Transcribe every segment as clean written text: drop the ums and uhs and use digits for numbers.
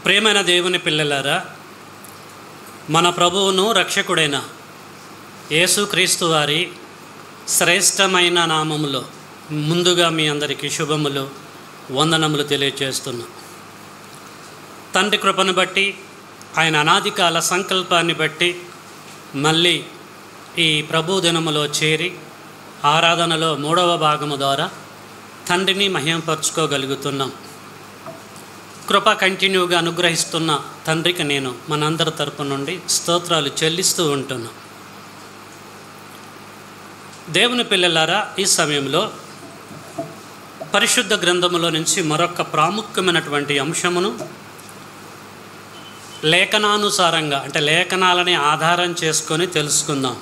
ప్రియమైన దేవుని పిల్లలారా, మన ప్రభువును రక్షకుడైన యేసుక్రీస్తు వారి శ్రేష్టమైన నామములో ముందుగా మీ అందరికీ శుభములు, వందనములు తెలియజేస్తున్నాం. తండ్రి కృపను బట్టి, ఆయన అనాదికాల సంకల్పాన్ని బట్టి మళ్ళీ ఈ ప్రభు దినములో చేరి ఆరాధనలో 3వ భాగము ద్వారా తండ్రిని మహిమపరచుకోగలుగుతున్నాం. కృప కంటిన్యూగా అనుగ్రహిస్తున్న తండ్రికి నేను మనందరి తరపు నుండి స్తోత్రాలు చెల్లిస్తూ ఉంటున్నాను. దేవుని పిల్లలారా, ఈ సమయంలో పరిశుద్ధ గ్రంథములో నుంచి మరొక ప్రాముఖ్యమైనటువంటి అంశమును లేఖనానుసారంగా, అంటే లేఖనాలని ఆధారం చేసుకొని తెలుసుకుందాం.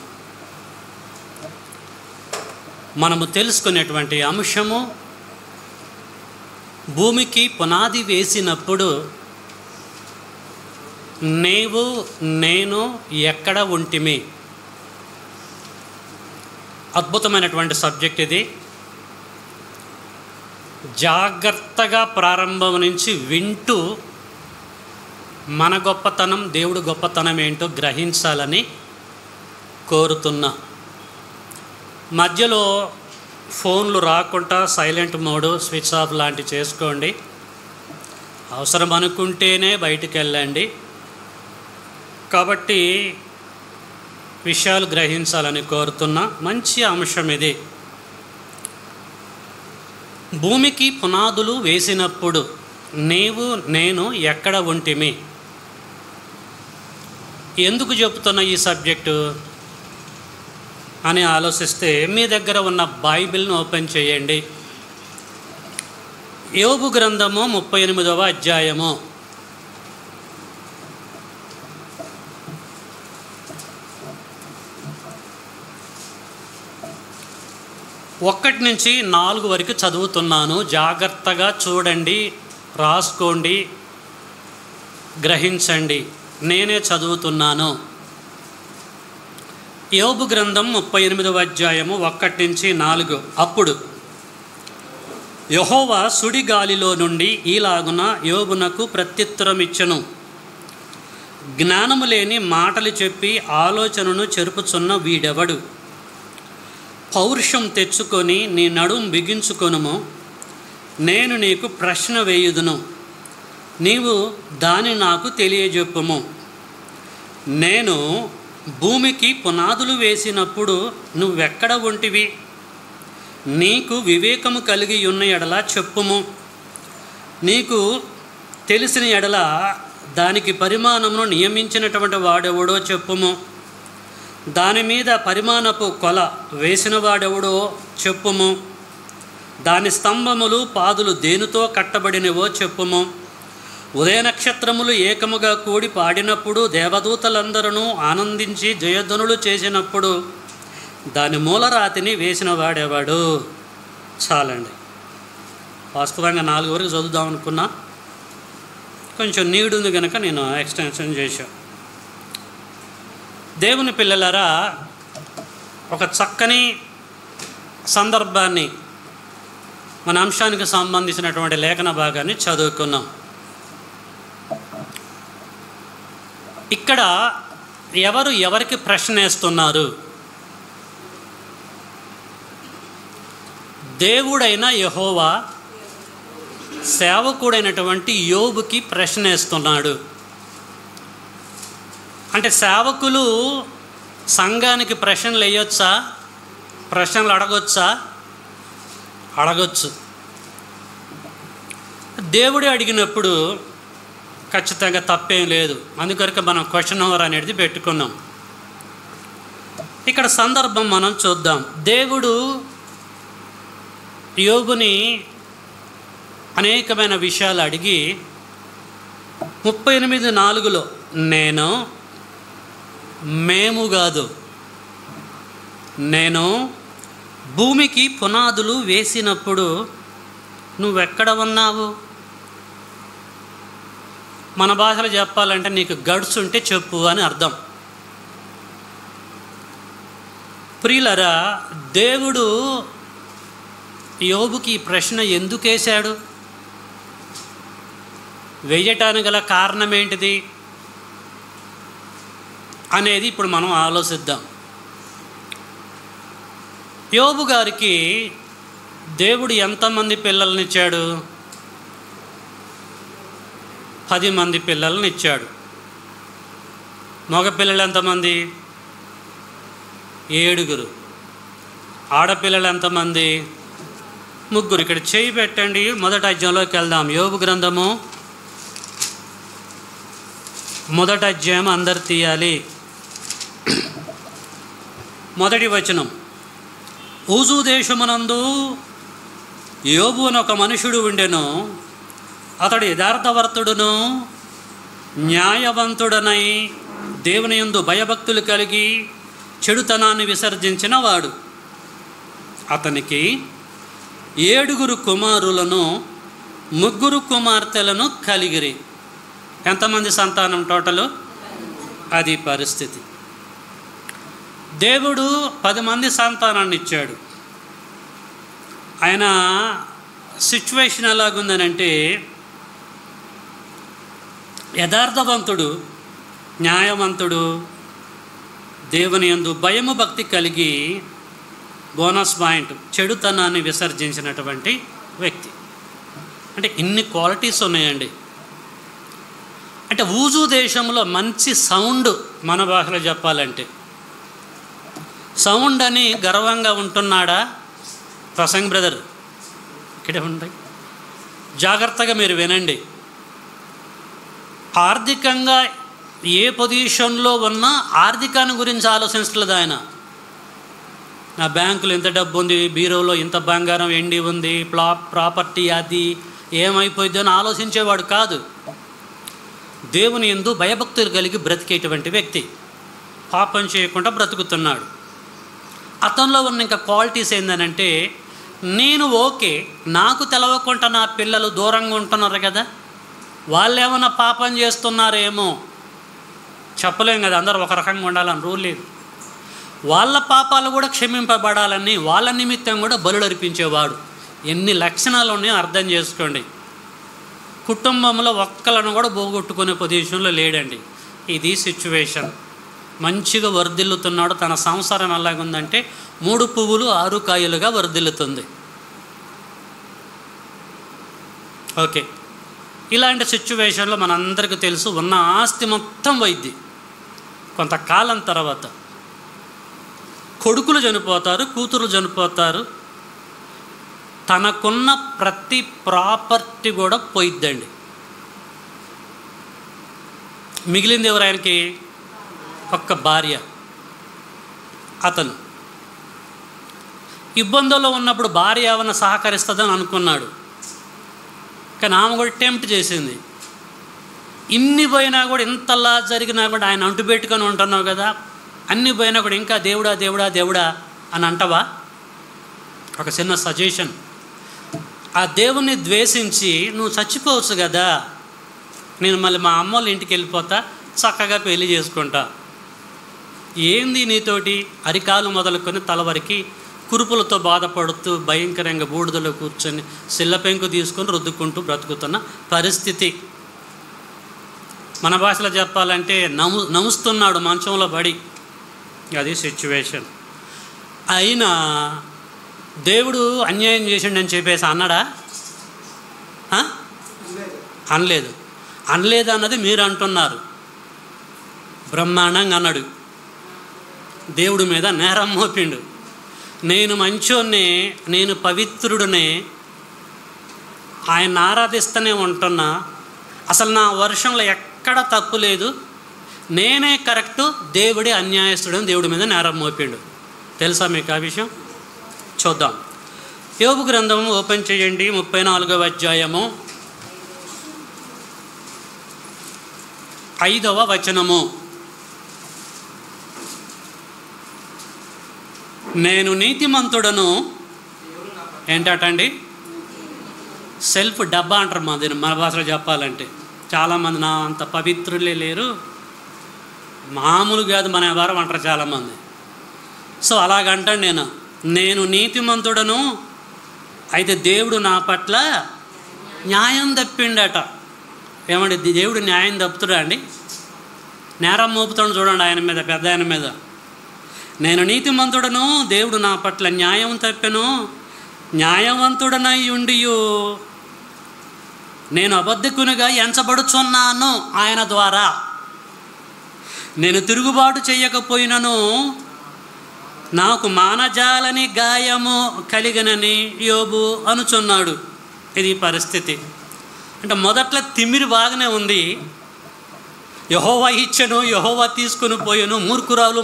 మనము తెలుసుకునేటువంటి అంశము, భూమికి పునాది వేసినప్పుడు నీవు నేను ఎక్కడ ఉంటిమి. అద్భుతమైనటువంటి సబ్జెక్ట్ ఇది. జాగ్రత్తగా ప్రారంభం నుంచి వింటూ మన గొప్పతనం, దేవుడు గొప్పతనం ఏంటో గ్రహించాలని కోరుతున్నా. మధ్యలో ఫోన్లు రాకుండా సైలెంట్ మోడు, స్విచ్ ఆఫ్ లాంటివి చేసుకోండి. అవసరం అనుకుంటేనే బయటికి వెళ్ళండి. కాబట్టి విషయాలు గ్రహించాలని కోరుతున్నా. మంచి అంశం ఇది. భూమికి పునాదులు వేసినప్పుడు నీవు నేను ఎక్కడ ఉంటిమి. ఎందుకు చెప్తున్నా ఈ సబ్జెక్టు అని ఆలోచిస్తే, మీ దగ్గర ఉన్న బైబిల్ను ఓపెన్ చేయండి. యోబు గ్రంథము 38వ అధ్యాయము. ఒకటి నుంచి 4 వరకు చదువుతున్నాను. జాగ్రత్తగా చూడండి, రాసుకోండి, గ్రహించండి. నేనే చదువుతున్నాను. యోబు గ్రంథం 38వ అధ్యాయము 1 నుంచి 4. అప్పుడు యెహోవా సుడిగాలిలో నుండి ఈలాగున యోబునకు ప్రత్యుత్తరం ఇచ్చెను. జ్ఞానము లేని మాటలు చెప్పి ఆలోచనను చెరుపుచున్న వీడెవడు? పౌరుషం తెచ్చుకొని నీ నడుం బిగించుకొనుము. నేను నీకు ప్రశ్న వేయుదును, నీవు దాని నాకు తెలియజెప్పుము. నేను భూమికి పునాదులు వేసినప్పుడు నువ్వెక్కడ ఉంటివి? నీకు వివేకము కలిగి ఉన్న ఎడల చెప్పుము. నీకు తెలిసిన ఎడల దానికి పరిమాణమును నియమించినటువంటి వాడెవడో చెప్పుము. దాని మీద పరిమాణపు కొల వేసిన వాడెవడో చెప్పుము. దాని స్తంభములు పాదులు దేనితో కట్టబడినవో చెప్పుము. ఉదయ నక్షత్రములు ఏకముగా కూడి పాడినప్పుడు, దేవదూతలందరూ ఆనందించి జయధ్వనులు చేసినప్పుడు దాని మూలరాతిని వేసిన వాడేవాడు. చాలండి. వాస్తవంగా 4 వరకు చదువుదాం అనుకున్నా, కొంచెం నీడు ఉంది కనుక నేను ఎక్స్టెన్షన్ చేశా. దేవుని పిల్లలారా, ఒక చక్కని సందర్భాన్ని, మన అంశానికి సంబంధించినటువంటి లేఖన భాగాన్ని చదువుకున్నాం. ఇక్కడ ఎవరు ఎవరికి ప్రశ్న వేస్తున్నారు? దేవుడైన యెహోవా సేవకుడైనటువంటి యోబుకి ప్రశ్న వేస్తున్నాడు. అంటే సేవకులు సంఘానికి ప్రశ్నలు వేయొచ్చా? ప్రశ్నలు అడగొచ్చా? అడగొచ్చు. దేవుడే అడిగినప్పుడు ఖచ్చితంగా తప్పేం లేదు. అందుకొరకు మనం క్వశ్చన్ అవర్ అనేది పెట్టుకున్నాం. ఇక్కడ సందర్భం మనం చూద్దాం. దేవుడు యోబుని అనేకమైన విషయాలు అడిగి 38:4 నేను, మేము కాదు, నేను భూమికి పునాదులు వేసినప్పుడు నువ్వెక్కడ ఉన్నావు? మన భాషలో చెప్పాలంటే నీకు గడ్స్ ఉంటే చెప్పు అని అర్థం. ప్రియులరా, దేవుడు యోబుకి ఈ ప్రశ్న ఎందుకు వేశాడు? వేయటానికి గల కారణం ఏంటిది అనేది ఇప్పుడు మనం ఆలోచిద్దాం. యోబు గారికి దేవుడు ఎంతమంది పిల్లల్నిచ్చాడు? 10 మంది పిల్లల్ని ఇచ్చాడు. మగ పిల్లలు ఎంతమంది? 7. ఆడపిల్లలు ఎంతమంది? 3. ఇక్కడ చేయి పెట్టండి, మొదటి అధ్యాయంలోకి వెళ్దాం. యోబు గ్రంథము 1వ అధ్యాయం అందరు తీయాలి. 1వ వచనం. ఊజు దేశమునందు యోబు అని ఒక మనుషుడు ఉండెను. అతడు యథార్థవర్తుడును న్యాయవంతుడనై దేవుని యందు భయభక్తులు కలిగి చెడుతనాన్ని విసర్జించిన వాడు. అతనికి 7 కుమారులను 3 కుమార్తెలను కలిగిరి. ఎంతమంది సంతానం టోటలు? అది పరిస్థితి. దేవుడు 10 మంది సంతానాన్ని ఇచ్చాడు. ఆయన సిచ్యువేషన్ ఎలాగుందనంటే, యథార్థవంతుడు, న్యాయవంతుడు, దేవుని యందు భయము భక్తి కలిగి, బోనస్ పాయింట్, చెడుతనాన్ని విసర్జించినటువంటి వ్యక్తి. అంటే ఇన్ని క్వాలిటీస్ ఉన్నాయండి. అంటే ఊజు దేశంలో మంచి సౌండ్, మన భాషలో చెప్పాలంటే సౌండ్ అని గర్వంగా ఉంటున్నాడా? ప్రసంగ్ బ్రదర్ ఇక్కడే ఉంటాయి, జాగ్రత్తగా మీరు వినండి. ఆర్థికంగా ఏ పొజిషన్లో ఉన్నా ఆర్థికాన్ని గురించి ఆలోచించలేదు ఆయన. నా బ్యాంకులో ఇంత డబ్బు ఉంది, బీరోలో ఇంత బంగారం ఎండి ఉంది, ప్రాపర్టీ అది ఏమైపోయింది అని ఆలోచించేవాడు కాదు. దేవుని యందు భయభక్తులు కలిగి బ్రతికేటువంటి వ్యక్తి, పాపం చేయకుండా బ్రతుకుతున్నాడు. అతనిలో ఉన్న ఇంకా క్వాలిటీస్ ఏంటంటే, నేను ఓకే, నాకు తెలవకుండా నా పిల్లలు దూరంగా ఉంటున్నారు కదా, వాళ్ళు ఏమైనా పాపం చేస్తున్నారేమో చెప్పలేం కదా, అందరూ ఒక రకంగా ఉండాలని రూల్ లేదు. వాళ్ళ పాపాలు కూడా క్షమింపబడాలని వాళ్ళ నిమిత్తం కూడా బలులు అర్పించేవాడు. ఎన్ని లక్షణాలు ఉన్నాయో అర్థం చేసుకోండి. కుటుంబంలో ఒక్కలను కూడా పోగొట్టుకునే పొజిషన్లో లేడండి. ఇది సిచ్యువేషన్. మంచిగా వర్ధిల్లుతున్నాడు. తన సంసారం ఎలాగుందంటే 3 పువ్వులు 6 కాయలుగా వర్ధిల్లుతుంది. ఓకే, ఇలాంటి సిచ్యువేషన్లో మనందరికీ తెలుసు, ఉన్న ఆస్తి మొత్తం వైద్య. కొంతకాలం తర్వాత కొడుకులు చనిపోతారు, కూతురు చనిపోతారు, తనకున్న ప్రతి ప్రాపర్టీ కూడా పోయిద్దండి. మిగిలింది ఎవరు ఆయనకి? ఒక్క భార్య. అతను ఇబ్బందుల్లో ఉన్నప్పుడు భార్య ఏమైనా సహకరిస్తుందని అనుకున్నాడు, కానీ ఆమె కూడా టెంప్ట్ చేసింది. ఇన్ని పోయినా కూడా, ఇంతలా జరిగినా కూడా ఆయన అంటుపెట్టుకొని ఉంటున్నావు కదా, అన్ని పోయినా కూడా ఇంకా దేవుడా దేవుడా దేవుడా అని అంటవా? ఒక చిన్న సజెషన్, ఆ దేవుణ్ణి ద్వేషించి నువ్వు చచ్చిపోవచ్చు కదా, నేను మళ్ళీ మా అమ్మ వాళ్ళ ఇంటికి వెళ్ళిపోతా, చక్కగా పెళ్లి చేసుకుంటా. ఏంది నీతోటి? అరికాలు మొదలుకొని తల వరకు కురుపులతో బాధపడుతూ భయంకరంగా బూడిదలో కూర్చొని సిల్లపెంకు తీసుకొని రుద్దుకుంటూ బ్రతుకుతున్న పరిస్థితి. మన భాషలో చెప్పాలంటే నముస్తున్నాడు మంచంలో పడి. అది సిచ్యువేషన్. అయినా దేవుడు అన్యాయం చేసిండని చెప్పేసి అన్నాడా? అనలేదు. అనలేదు అన్నది మీరు అంటున్నారు. బ్రహ్మాండంగా అన్నాడు. దేవుడి మీద నేరం మోపిండు. నేను మంచోన్నే, నేను పవిత్రుడినే, ఆయన ఆరాధిస్తూనే ఉంటున్నా, అసలు నా వర్షంలో ఎక్కడ తప్పు లేదు, నేనే కరెక్టు, దేవుడి అన్యాయస్తుడని దేవుడి మీద నేరం మోపిండు. తెలుసా మీకు ఆ విషయం? చూద్దాం. యోబు గ్రంథం ఓపెన్ చేయండి, 34వ అధ్యాయము 5వ వచనము. నేను నీతిమంతుడను. ఏంటండి? సెల్ఫ్ డబ్బా అంటారు మన భాషలో చెప్పాలంటే. చాలామంది నా అంత పవిత్రులే లేరు, మామూలు కాదు మన వారం అంటారు చాలామంది. సో అలాగంటాను నేను నీతిమంతుడను, అయితే దేవుడు నా పట్ల న్యాయం తప్పిండట. ఏమండి దేవుడు న్యాయం తప్పుతుడా అండి? నేరం మోపుతాడు చూడండి ఆయన మీద, పెద్ద ఆయన మీద. నేను నీతిమంతుడను, దేవుడు నా పట్ల న్యాయం తప్పెను, న్యాయవంతుడనై ఉండియు నేను అబద్ధకునిగా ఎంచబడుచున్నాను ఆయన ద్వారా. నేను తిరుగుబాటు చేయకపోయినను నాకు మానజాలని గాయము కలిగనని యోబు అనుచున్నాడు. ఇది పరిస్థితి. అంటే మొదట్లో తిమ్మిరి బాగానే ఉంది. యెహోవా ఇచ్చెను, యెహోవా తీసుకుని పోయాను, మూర్ఖురాలు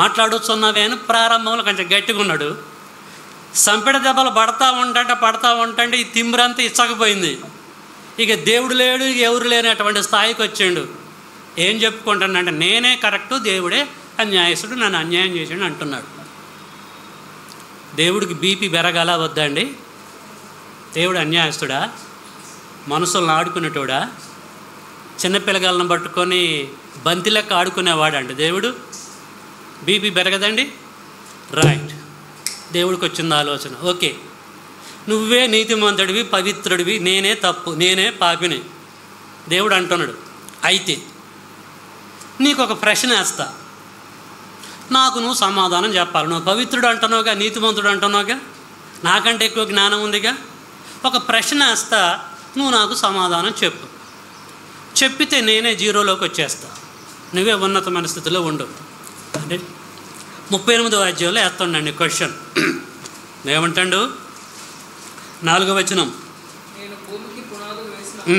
మాట్లాడుచున్నవే అని ప్రారంభంలో కొంచెం గట్టిగా ఉన్నాడు. సంపెడ దెబ్బలు పడతా ఉంటే ఈ తిమ్మిరంతా ఇచ్చకపోయింది. ఇక దేవుడు లేడు, ఎవరు లేనటువంటి స్థాయికి వచ్చిండు. ఏం చెప్పుకుంటానంటే నేనే కరెక్టు, దేవుడే అన్యాయస్తుడు, నన్ను అన్యాయం చేసాడు అంటున్నాడు. దేవుడికి బీపీ పెరగాల వద్దండి? దేవుడు అన్యాయస్తుడా? మనుషులను ఆడుకునేటోడా? చిన్నపిల్లగాలను పట్టుకొని బంతి లెక్క ఆడుకునేవాడండి దేవుడు? బీపీ పెరగదండి? రైట్. దేవుడికి వచ్చింది ఆలోచన, ఓకే నువ్వే నీతిమంతుడివి, పవిత్రుడివి, నేనే తప్పు, నేనే పాపిని. దేవుడు అంటున్నాడు, అయితే నీకు ఒక ప్రశ్న వేస్తా, నాకు నువ్వు సమాధానం చెప్పాలి. నువ్వు పవిత్రుడు అంటున్నావుగా, నీతిమంతుడు అంటున్నావుగా, నాకంటే ఎక్కువ జ్ఞానం ఉందిగా. ఒక ప్రశ్న వేస్తా, నువ్వు నాకు సమాధానం చెప్పు. చెప్పితే నేనే జీరోలోకి వచ్చేస్తా, నువ్వే ఉన్నతమైన స్థితిలో ఉండు. అంటే 38వ అధ్యాయంలో వేస్తుండండి క్వశ్చన్. ఏమంటాడు? 4వ వచనం,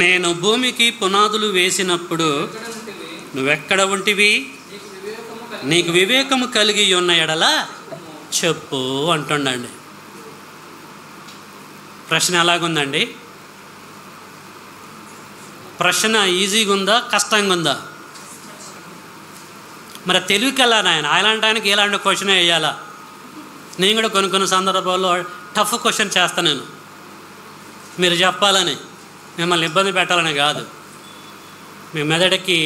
నేను భూమికి పునాదులు వేసినప్పుడు నువ్వెక్కడ ఉంటివి? నీకు వివేకము కలిగి ఉన్న ఎడల చెప్పు అంటుండండి. ప్రశ్న ఎలాగుందండి? ప్రశ్న ఈజీగా ఉందా, కష్టంగా ఉందా? మరి తెలివికి వెళ్ళా నాయన, అలాంటి ఆయనకి ఎలాంటి క్వశ్చన్ వేయాలా? నేను కూడా కొన్ని సందర్భాల్లో టఫ్ క్వశ్చన్ చేస్తాను నేను, మీరు చెప్పాలని, మిమ్మల్ని ఇబ్బంది పెట్టాలని కాదు, మీ మెదడుకి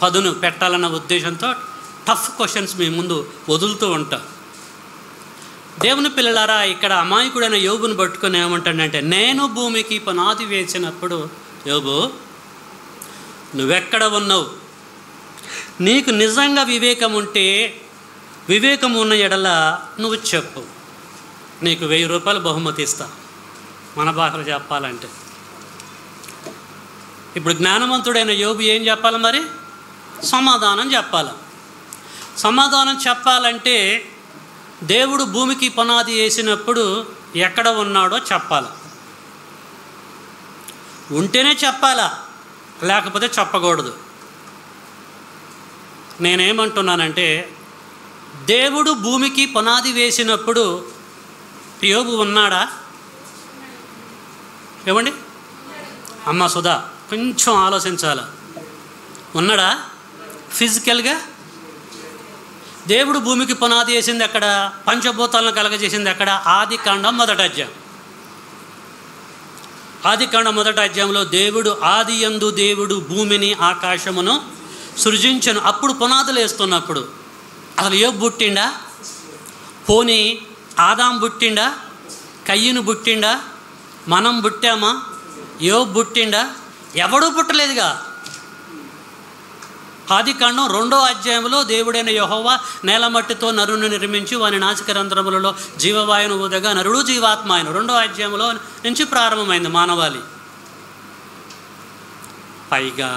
పదును పెట్టాలన్న ఉద్దేశంతో టఫ్ క్వశ్చన్స్ మీ ముందు వదులుతూ ఉంటా. దేవుని పిల్లలారా, ఇక్కడ అమాయకుడైన యోబుని పట్టుకొని ఏమంటాడంటే, నేను భూమికి పునాది వేసినప్పుడు యోబు నువ్వెక్కడ ఉన్నావు? నీకు నిజంగా వివేకం ఉంటే, వివేకం ఉన్న ఎడల నువ్వు చెప్పు, నీకు 1000 రూపాయలు బహుమతి ఇస్తా. మన భాషలో చెప్పాలంటే ఇప్పుడు జ్ఞానవంతుడైన యోబు ఏం చెప్పాలి మరి? సమాధానం చెప్పాలి. సమాధానం చెప్పాలంటే దేవుడు భూమికి పునాది వేసినప్పుడు ఎక్కడ ఉన్నాడో చెప్పాలి. ఉంటేనే చెప్పాలా, లేకపోతే చెప్పకూడదు. నేనేమంటున్నానంటే, దేవుడు భూమికి పునాది వేసినప్పుడు యోబు ఉన్నాడా? ఏమండి అమ్మ సుధా, కొంచెం ఆలోచించాల. ఉన్నాడా ఫిజికల్గా? దేవుడు భూమికి పునాది వేసింది ఎక్కడ? పంచభూతాలను కలగజేసింది ఎక్కడ? ఆదికాండం 1వ అధ్యాయం. ఆదికాండం 1వ అధ్యాయంలో దేవుడు ఆదియందు దేవుడు భూమిని ఆకాశమును సృజించను. అప్పుడు పునాదులు వేస్తున్నప్పుడు అసలు యోబు పుట్టిండా? పోనీ ఆదాం పుట్టిండా? కయ్యను పుట్టిండా? మనం పుట్టామా? యోబు పుట్టిండా? ఎవడూ పుట్టలేదుగా. ఆదికాండం 2వ అధ్యాయంలో దేవుడైన యెహోవా నేలమట్టితో నరుని నిర్మించి వాని నాసికారంధ్రములలో జీవవాయువును ఊదగా నరుడు జీవాత్మ ఆయన 2వ అధ్యాయంలో నుంచి ప్రారంభమైంది మానవాళి. పైగా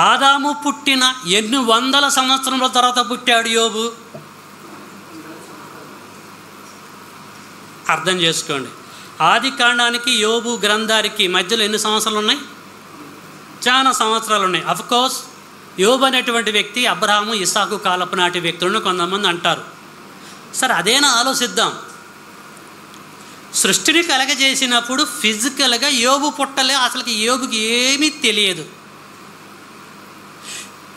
ఆదాము పుట్టిన ఎన్ని వందల సంవత్సరముల తర్వాత పుట్టాడు యోబు? అర్థం చేసుకోండి. ఆదికాండానికి యోబు గ్రంథానికి మధ్యలో ఎన్ని సంవత్సరాలు ఉన్నాయి? చాలా సంవత్సరాలు ఉన్నాయి. అఫ్కోర్స్ యోబు అనేటువంటి వ్యక్తి అబ్రహాము ఇస్సాకు కాలపు నాటి వ్యక్తులను కొంతమంది అంటారు. సరే, అదేనా ఆలోచిద్దాం. సృష్టిని కలగజేసినప్పుడు ఫిజికల్గా యోబు పుట్టలే. అసలుకి యోబుకి ఏమీ తెలియదు.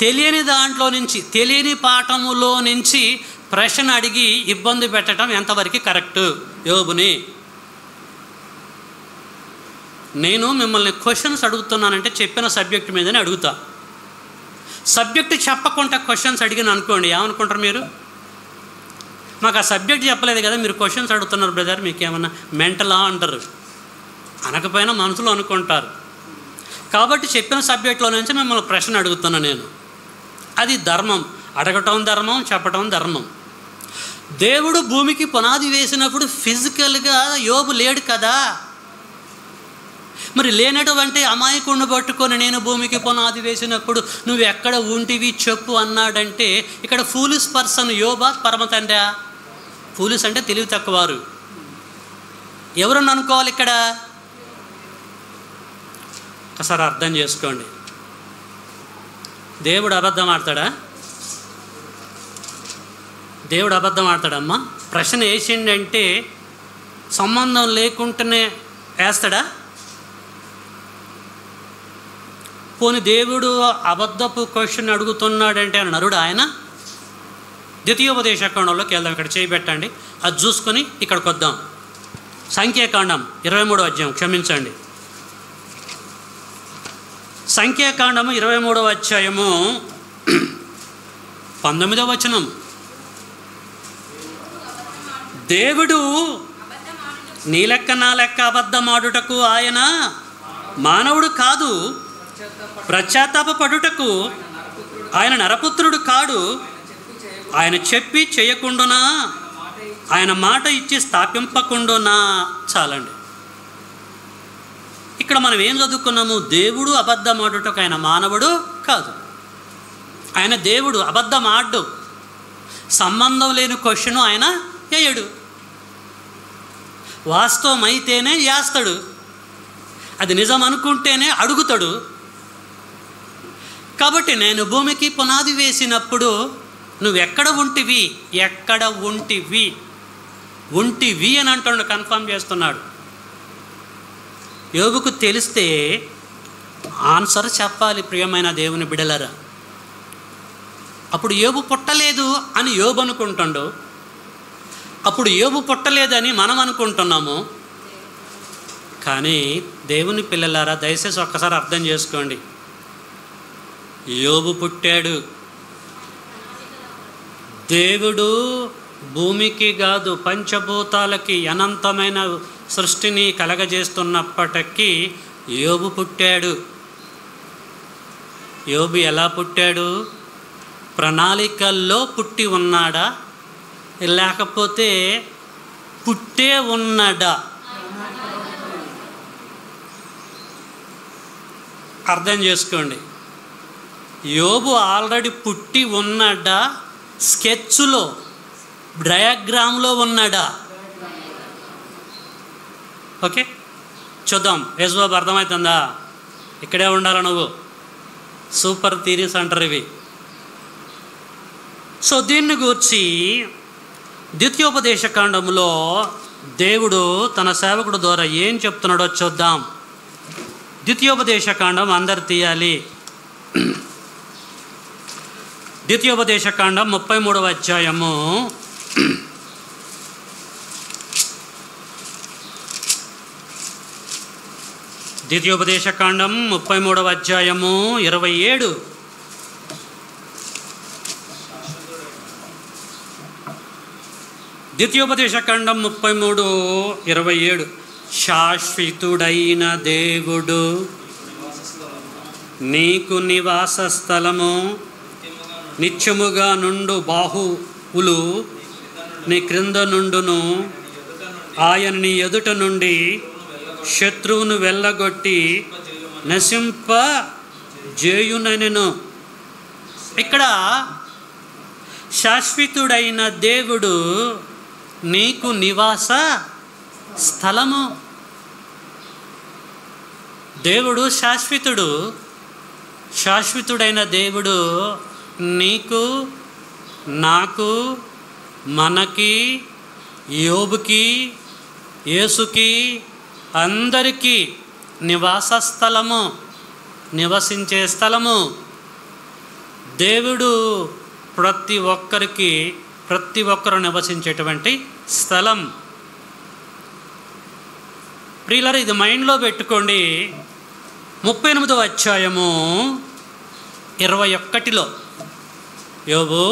తెలియని దాంట్లో నుంచి, తెలియని పాఠములో నుంచి ప్రశ్న అడిగి ఇబ్బంది పెట్టడం ఎంతవరకు కరెక్టు యోబుని? నేను మిమ్మల్ని క్వశ్చన్స్ అడుగుతున్నానంటే చెప్పిన సబ్జెక్ట్ మీదనే అడుగుతా. సబ్జెక్టు చెప్పకుండా క్వశ్చన్స్ అడిగిన అనుకోండి, ఏమనుకుంటారు మీరు? మాకు ఆ సబ్జెక్ట్ చెప్పలేదు కదా, మీరు క్వశ్చన్స్ అడుగుతున్నారు బ్రదర్, మీకు ఏమన్నా మెంటలా అంటారు. అనకపోయినా మనసులో అనుకుంటారు. కాబట్టి చెప్పిన సబ్జెక్ట్లో నుంచి మిమ్మల్ని ప్రశ్న అడుగుతున్నా నేను. అది ధర్మం, అడగటం ధర్మం, చెప్పటం ధర్మం. దేవుడు భూమికి పునాది వేసినప్పుడు ఫిజికల్గా యోబు లేడు కదా. మరి లేనటువంటి అమాయకుడిని పట్టుకొని నేను భూమికి పునాది వేసినప్పుడు నువ్వు ఎక్కడ ఉంటివి చెప్పు అన్నాడంటే, ఇక్కడ ఫూలిష్ పర్సన్ యోబా పరమతండ్రా? ఫూలిష్ అంటే తెలివి తక్కువవారు. ఎవరన్నా అనుకోవాలి ఇక్కడ? ఒకసారి అర్థం చేసుకోండి. దేవుడు అబద్ధం ఆడతాడా? దేవుడు అబద్ధం ఆడతాడమ్మా? ప్రశ్న వేసిండంటే సంబంధం లేకుండానే వేస్తాడా? పోనీ దేవుడు అబద్ధపు క్వశ్చన్ అడుగుతున్నాడంటే ఆయన నరుడు? ఆయన ద్వితీయోపదేశకాండంలోకి వెళ్దాం. ఇక్కడ చేయబెట్టండి, అది చూసుకొని ఇక్కడికి వద్దాం. సంఖ్యాకాండం 23వ అధ్యాయం, క్షమించండి, సంఖ్యాకాండము 23వ అధ్యాయము 19వ వచనం. దేవుడు నీ లెక్క నా లెక్క అబద్ధమాడుటకు ఆయన మానవుడు కాదు, పశ్చాత్తాపపడుటకు ఆయన నరపుత్రుడు కాడు. ఆయన చెప్పి చేయకుండునా, ఆయన మాట ఇచ్చి స్థాపింపకుండునా. చాలండి. ఇక్కడ మనం ఏం చదువుకున్నాము? దేవుడు అబద్ధమాడుటకు ఆయన మానవుడు కాదు. ఆయన దేవుడు, అబద్ధం ఆడు. సంబంధం లేని క్వశ్చన్ ఆయన వేయడు. వాస్తవం అయితేనే చేస్తాడు, అది నిజం అనుకుంటేనే అడుగుతాడు. కాబట్టి నేను భూమికి పునాది వేసినప్పుడు నువ్వెక్కడ ఉంటివి, ఎక్కడ ఉంటివి, ఉంటివి అని అంటాడు, కన్ఫర్మ్ చేస్తున్నాడు. యోబుకు తెలిస్తే ఆన్సర్ చెప్పాలి ప్రియమైన దేవుని బిడలరా. అప్పుడు యోబు పుట్టలేదు అని యోబు అనుకుంటాడు, అప్పుడు యోబు పుట్టలేదని మనం అనుకుంటున్నాము. కానీ దేవుని పిల్లలారా, దయచేసి ఒక్కసారి అర్థం చేసుకోండి. యోబు పుట్టాడు. దేవుడు భూమికి కాదు పంచభూతాలకి అనంతమైన సృష్టిని కలగజేస్తున్నప్పటికీ యోబు పుట్టాడు. యోబు ఎలా పుట్టాడు? ప్రణాళికల్లో పుట్టి ఉన్నాడా, లేకపోతే పుట్టే ఉన్నాడా? అర్థం చేసుకోండి. యోబు ఆల్రెడీ పుట్టి ఉన్నాడా, స్కెచ్లో డయాగ్రామ్లో ఉన్నాడా? ఓకే, చూద్దాం. యేసుబాబు అర్థమవుతుందా? ఇక్కడే ఉండాలి నువ్వు. సూపర్ థీరీస్ అంటారు ఇవి. సో దీన్ని గూర్చి ద్వితీయోపదేశకాండంలో దేవుడు తన సేవకుడు ద్వారా ఏం చెప్తున్నాడో చూద్దాం. ద్వితీయోపదేశకాండం అందరు తీయాలి. ద్వితీయోపదేశకాండం 33వ అధ్యాయము 33వ అధ్యాయము 27. ద్వితీయోపదేశకాండం 33:27. శాశ్వతుడైన దేవుడు నీకు నివాస స్థలము, నిత్యముగా నుండు బాహువులు నీ క్రింద నుండును. ఆయన నీ ఎదుట నుండి శత్రువును వెళ్ళగొట్టి నశింప జేయునెను. ఇక్కడ శాశ్వతుడైన దేవుడు నీకు నివాస స్థలము. దేవుడు శాశ్వతుడు. శాశ్వతుడైన దేవుడు నీకు, నాకు, మనకి, యోబుకి, యేసుకి, అందరికీ నివాస స్థలము, నివసించే స్థలము. దేవుడు ప్రతి ఒక్కరు నివసించేటువంటి స్థలం. ప్రియులారా, ఇది మైండ్లో పెట్టుకోండి. 38వ అధ్యాయము 21లో యోబు,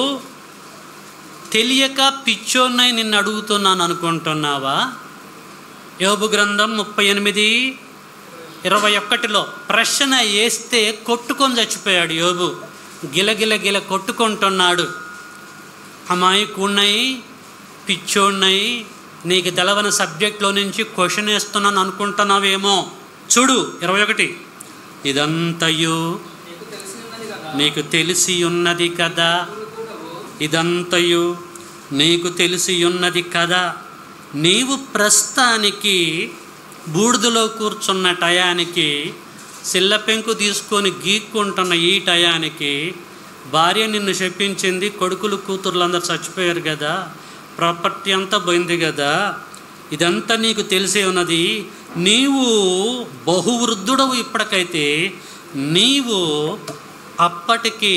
తెలియక పిచ్చోన్నై నిన్ను అడుగుతున్నాను అనుకుంటున్నావా? యోబు గ్రంథం 38, 21లో ప్రశ్న వేస్తే కొట్టుకొని చచ్చిపోయాడు యోబు. గిలగిల కొట్టుకుంటున్నాడు. అమాయకుడినై, పిచ్చోడినై, నీకు తెలవని సబ్జెక్ట్లో నుంచి క్వశ్చన్ వేస్తున్నాను అనుకుంటున్నావేమో. చూడు 21, ఇదంతయు నీకు తెలిసి ఉన్నది కదా, ఇదంతయు నీకు తెలిసి ఉన్నది కదా. నీవు ప్రస్తుతానికి బూడిదలో కూర్చున్న టయానికి, సిల్లపెంకు తీసుకొని గీక్కుంటున్న ఈ టయానికి భార్య నిన్ను చెప్పించింది, కొడుకులు కూతుర్లందరూ చచ్చిపోయారు కదా, ప్రాపర్టీ అంతా పోయింది కదా, ఇదంతా నీకు తెలిసే ఉన్నది. నీవు బహువృద్ధుడవు ఇప్పటికైతే, నీవు అప్పటికి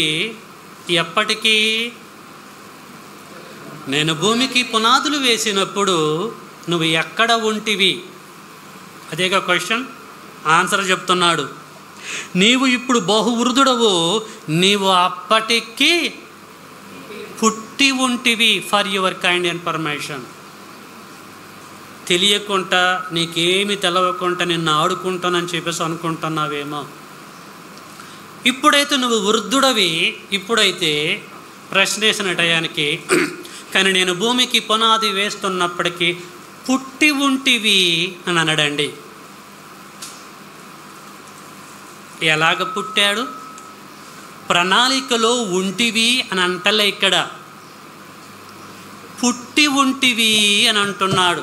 ఎప్పటికీ నేను భూమికి పునాదులు వేసినప్పుడు నువ్వు ఎక్కడ ఉంటివి? అదేగా క్వశ్చన్. ఆన్సర్ చెప్తున్నాడు. నీవు ఇప్పుడు బహువృద్ధుడవు, నీవు అప్పటికి పుట్టి ఉంటివి. For your kind information. తెలియకుండా, నీకేమి తెలవకుండా నిన్ను ఆడుకుంటానని చెప్పేసి అనుకుంటున్నావేమో. ఇప్పుడైతే నువ్వు వృద్ధుడవి, ఇప్పుడైతే ప్రశ్న వేసిన టయానికి, కానీ నేను భూమికి పునాది వేస్తున్నప్పటికీ పుట్టి ఉంటివి అని అన్నాడండి. ఎలాగ పుట్టాడు? ప్రణాళికలో ఉంటివి అని అంటలే, ఇక్కడ పుట్టి ఉంటివి అని అంటున్నాడు.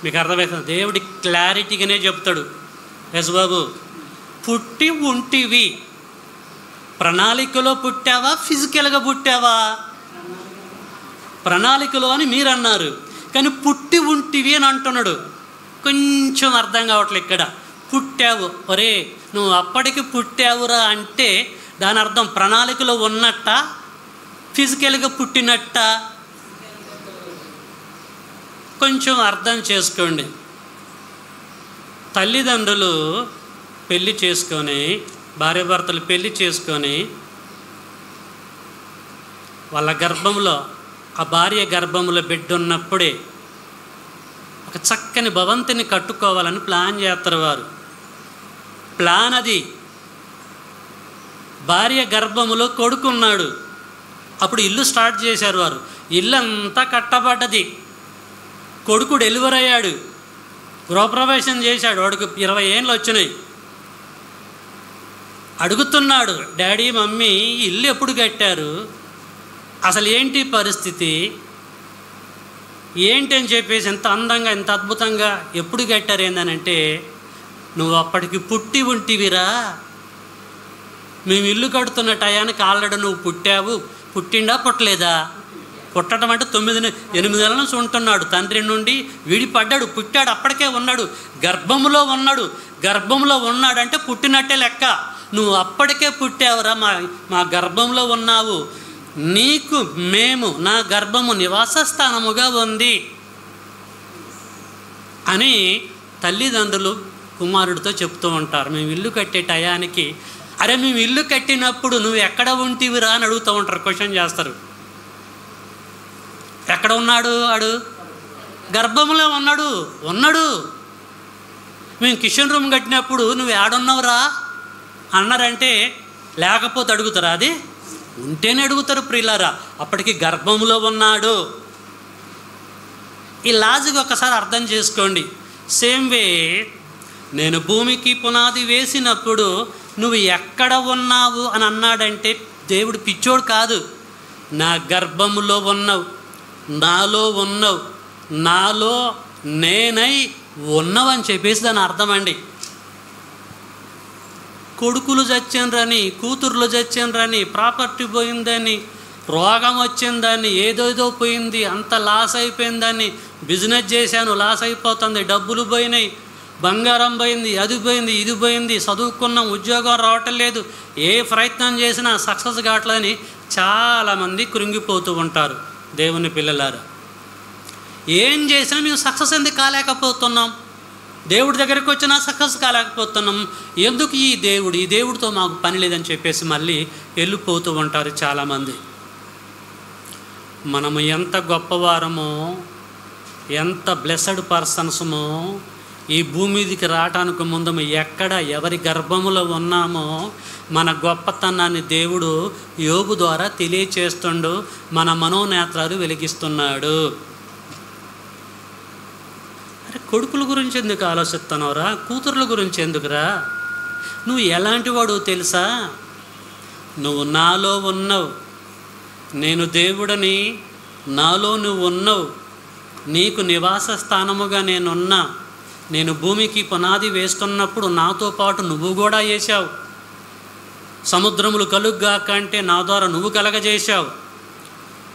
మీకు అర్థమవుతుంది? దేవుడి క్లారిటీగానే చెప్తాడు. ఎస్ బాబు, పుట్టి ఉంటివి. ప్రణాళికలో పుట్టావా, ఫిజికల్గా పుట్టావా? ప్రణాళికలో అని మీరు అన్నారు, కానీ పుట్టి ఉంటివి అని అంటున్నాడు. కొంచెం అర్థం కావట్లేదు ఇక్కడ. పుట్టావు, ఒరే నువ్వు అప్పటికి పుట్టావురా అంటే దాని అర్థం ప్రణాళికలో ఉన్నట్ట, ఫిజికల్గా పుట్టినట్ట? కొంచెం అర్థం చేసుకోండి. తల్లిదండ్రులు పెళ్ళి చేసుకొని, భార్యాభర్తలు పెళ్ళి చేసుకొని, వాళ్ళ గర్భంలో, ఆ భార్య గర్భంలో బిడ్డ ఉన్నప్పుడే ఒక చక్కని భవంతిని కట్టుకోవాలని ప్లాన్ చేస్తారు వారు. ప్లాన్ అది. భార్య గర్భములో కొడుకున్నాడు, అప్పుడు ఇల్లు స్టార్ట్ చేశారు వారు. ఇల్లు అంతా కట్టబడ్డది. కొడుకు డెలివరీ అయ్యాడు, గృహప్రవేశం చేశాడు. వాడికి 20 ఏళ్ళు వచ్చినాయి. అడుగుతున్నాడు, డాడీ మమ్మీ ఇల్లు ఎప్పుడు కట్టారు, అసలు ఏంటి పరిస్థితి ఏంటి అని చెప్పేసి, ఎంత అందంగా ఎంత అద్భుతంగా ఎప్పుడు కట్టారు ఏందనంటే, నువ్వు అప్పటికి పుట్టి ఉంటివిరా, మేము ఇల్లు కడుతున్న టయానికి ఆల్రెడీ నువ్వు పుట్టావు. పుట్టిండా పుట్టలేదా? పుట్టడం అంటే 8 నెలల నుంచి ఉంటున్నాడు, తండ్రి నుండి విడిపడ్డాడు, పుట్టాడు, అప్పటికే ఉన్నాడు, గర్భంలో ఉన్నాడు. గర్భంలో ఉన్నాడంటే పుట్టినట్టే లెక్క. నువ్వు అప్పటికే పుట్టావురా, మా గర్భంలో ఉన్నావు, నీకు మేము నా గర్భము నివాస స్థానముగా ఉంది అని తల్లిదండ్రులు కుమారుడితో చెప్తూ ఉంటారు. మేము ఇల్లు కట్టే టయానికి, అరే మేము ఇల్లు కట్టినప్పుడు నువ్వు ఎక్కడ ఉంటివిరా అని అడుగుతూ ఉంటారు, క్వశ్చన్ చేస్తారు. ఎక్కడ ఉన్నాడు? ఆడు గర్భంలో ఉన్నాడు. మేము కిచెన్ రూమ్ కట్టినప్పుడు నువ్వు ఏడున్నావురా అన్నారంటే, లేకపోతే అడుగుతారా? అది ఉంటేనే అడుగుతారు ప్రియులారా. అప్పటికి గర్భంలో ఉన్నాడు. ఈ లాజిక్ ఒకసారి అర్థం చేసుకోండి. సేమ్ వే, నేను భూమికి పునాది వేసినప్పుడు నువ్వు ఎక్కడ ఉన్నావు అని అన్నాడంటే దేవుడు పిచ్చోడు కాదు. నా గర్భంలో ఉన్నావు, నాలో ఉన్నావు, నాలో నేనై ఉన్నావని చెప్పేసి దాని అర్థం అండి. కొడుకులు చచ్చిండ్రని, కూతుర్లు చచ్చిండ్రని, ప్రాపర్టీ పోయిందని, రోగం వచ్చిందని, ఏదోదో పోయింది, అంత లాస్ అయిపోయిందని, బిజినెస్ చేశాను లాస్ అయిపోతుంది, డబ్బులు పోయినాయి, బంగారం పోయింది, అది పోయింది, ఇది పోయింది, చదువుకున్నాం, ఉద్యోగం రావటం లేదు, ఏ ప్రయత్నం చేసినా సక్సెస్ కావట్లేదని చాలామంది కృంగిపోతూ ఉంటారు. దేవుని పిల్లలారా, ఏం చేసినా మేము సక్సెస్ ఎందుకు కాలేకపోతున్నాం? దేవుడి దగ్గరికి వచ్చినా సక్సెస్ కాలేకపోతున్నాం. ఎందుకు ఈ దేవుడితో మాకు పని లేదని చెప్పేసి మళ్ళీ వెళ్ళిపోతూ ఉంటారు చాలామంది. మనము ఎంత గొప్పవారమో, ఎంత బ్లెస్సడ్ పర్సన్స్మో, ఈ భూమి మీదకి రావటానికి ముందు ఎక్కడ ఎవరి గర్భములో ఉన్నామో మన గొప్పతనాన్ని దేవుడు యోబు ద్వారా తెలియచేస్తుండు, మన మనోనేత్రాలు వెలిగిస్తున్నాడు. అరే, కొడుకుల గురించి ఎందుకు ఆలోచిస్తున్నావురా? కూతుర్ల గురించి ఎందుకురా? నువ్వు ఎలాంటి వాడు తెలుసా? నువ్వు నాలో ఉన్నావు, నేను దేవుడని నాలో నువ్వు ఉన్నావు, నీకు నివాస స్థానముగా నేనున్నా. నేను భూమికి పునాది వేస్తున్నప్పుడు నాతో పాటు నువ్వు కూడా వేశావు. సముద్రములు కలుగ్గాక అంటే నా ద్వారా నువ్వు కలగజేశావు.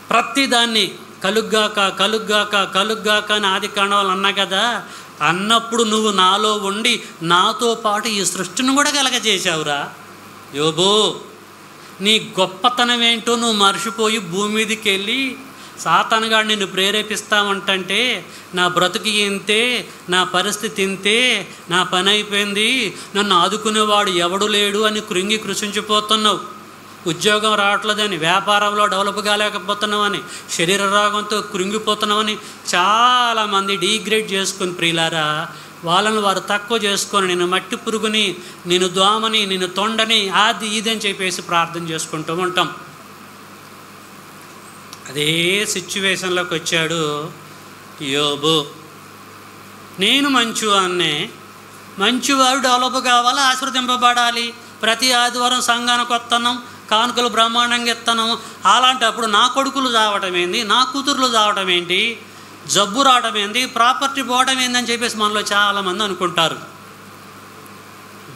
ప్రతిదాన్ని కలుగ్గాక కలుగ్గాక కలుగ్గాక అని ఆది కాండంలో అన్నా కదా. అన్నప్పుడు నువ్వు నాలో ఉండి నాతో పాటు ఈ సృష్టిని కూడా కలగజేశావురా. యోబు, నీ గొప్పతనం ఏంటో నువ్వు మర్చిపోయి భూమి మీదకి వెళ్ళి సాతానుగాడు నిన్ను ప్రేరేపిస్తామంటే నా బ్రతుకి ఇంతే, నా పరిస్థితి ఇంతే, నా పని అయిపోయింది, నన్ను ఆదుకునేవాడు ఎవడు లేడు అని కృంగి కృషించిపోతున్నావు. ఉద్యోగం రావట్లేదని, వ్యాపారంలో డెవలప్ కాలేకపోతున్నామని, శరీర రోగంతో కృంగిపోతున్నామని చాలామంది డీగ్రేడ్ చేసుకుని ప్రియులారా, వాళ్ళని వారు తక్కువ చేసుకొని నేను మట్టి పురుగుని, నేను దోమని, నేను తొండని, అది ఇది అని చెప్పేసి ప్రార్థన చేసుకుంటూ ఉంటాం. అదే సిచ్యువేషన్లోకి వచ్చాడు యోబు. నేను మంచివాన్నే, మంచివాడు డెవలప్ కావాలి, ఆశీర్వదింపబడాలి, ప్రతి ఆదివారం సంఘానికి వస్తున్నాం, కానుకలు బ్రహ్మాండంగా ఇస్తున్నాం. అలాంటప్పుడు నా కొడుకులు చావటం ఏంది, నా కూతుర్లు చావటం ఏంటి, జబ్బు రావటం ఏంది, ప్రాపర్టీ పోవటం ఏందని చెప్పేసి మనలో చాలామంది అనుకుంటారు.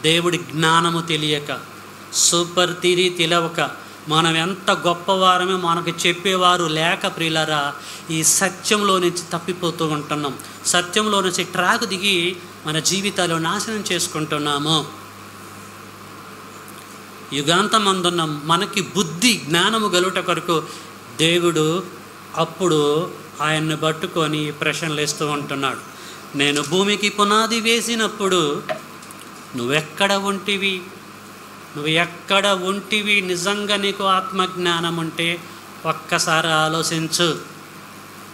దేవుడి జ్ఞానము తెలియక, సూపర్ థియరీ తెలియక, మనం ఎంత గొప్పవారమే మనకు చెప్పేవారు లేక ప్రియులారా ఈ సత్యంలో నుంచి తప్పిపోతూ ఉంటున్నాం. సత్యంలో నుంచి ట్రాక్ దిగి మన జీవితాలు నాశనం చేసుకుంటున్నాము. యుగాంతమందున్న మనకి బుద్ధి జ్ఞానము గలుట కొరకు దేవుడు అప్పుడు ఆయన్ని పట్టుకొని ప్రశ్నలు వేస్తూ ఉంటున్నాడు. నేను భూమికి పునాది వేసినప్పుడు నువ్వెక్కడ ఉంటివి, నువ్వు ఎక్కడ ఉంటివి? నిజంగా నీకు ఆత్మజ్ఞానం ఉంటే ఒక్కసారి ఆలోచించు.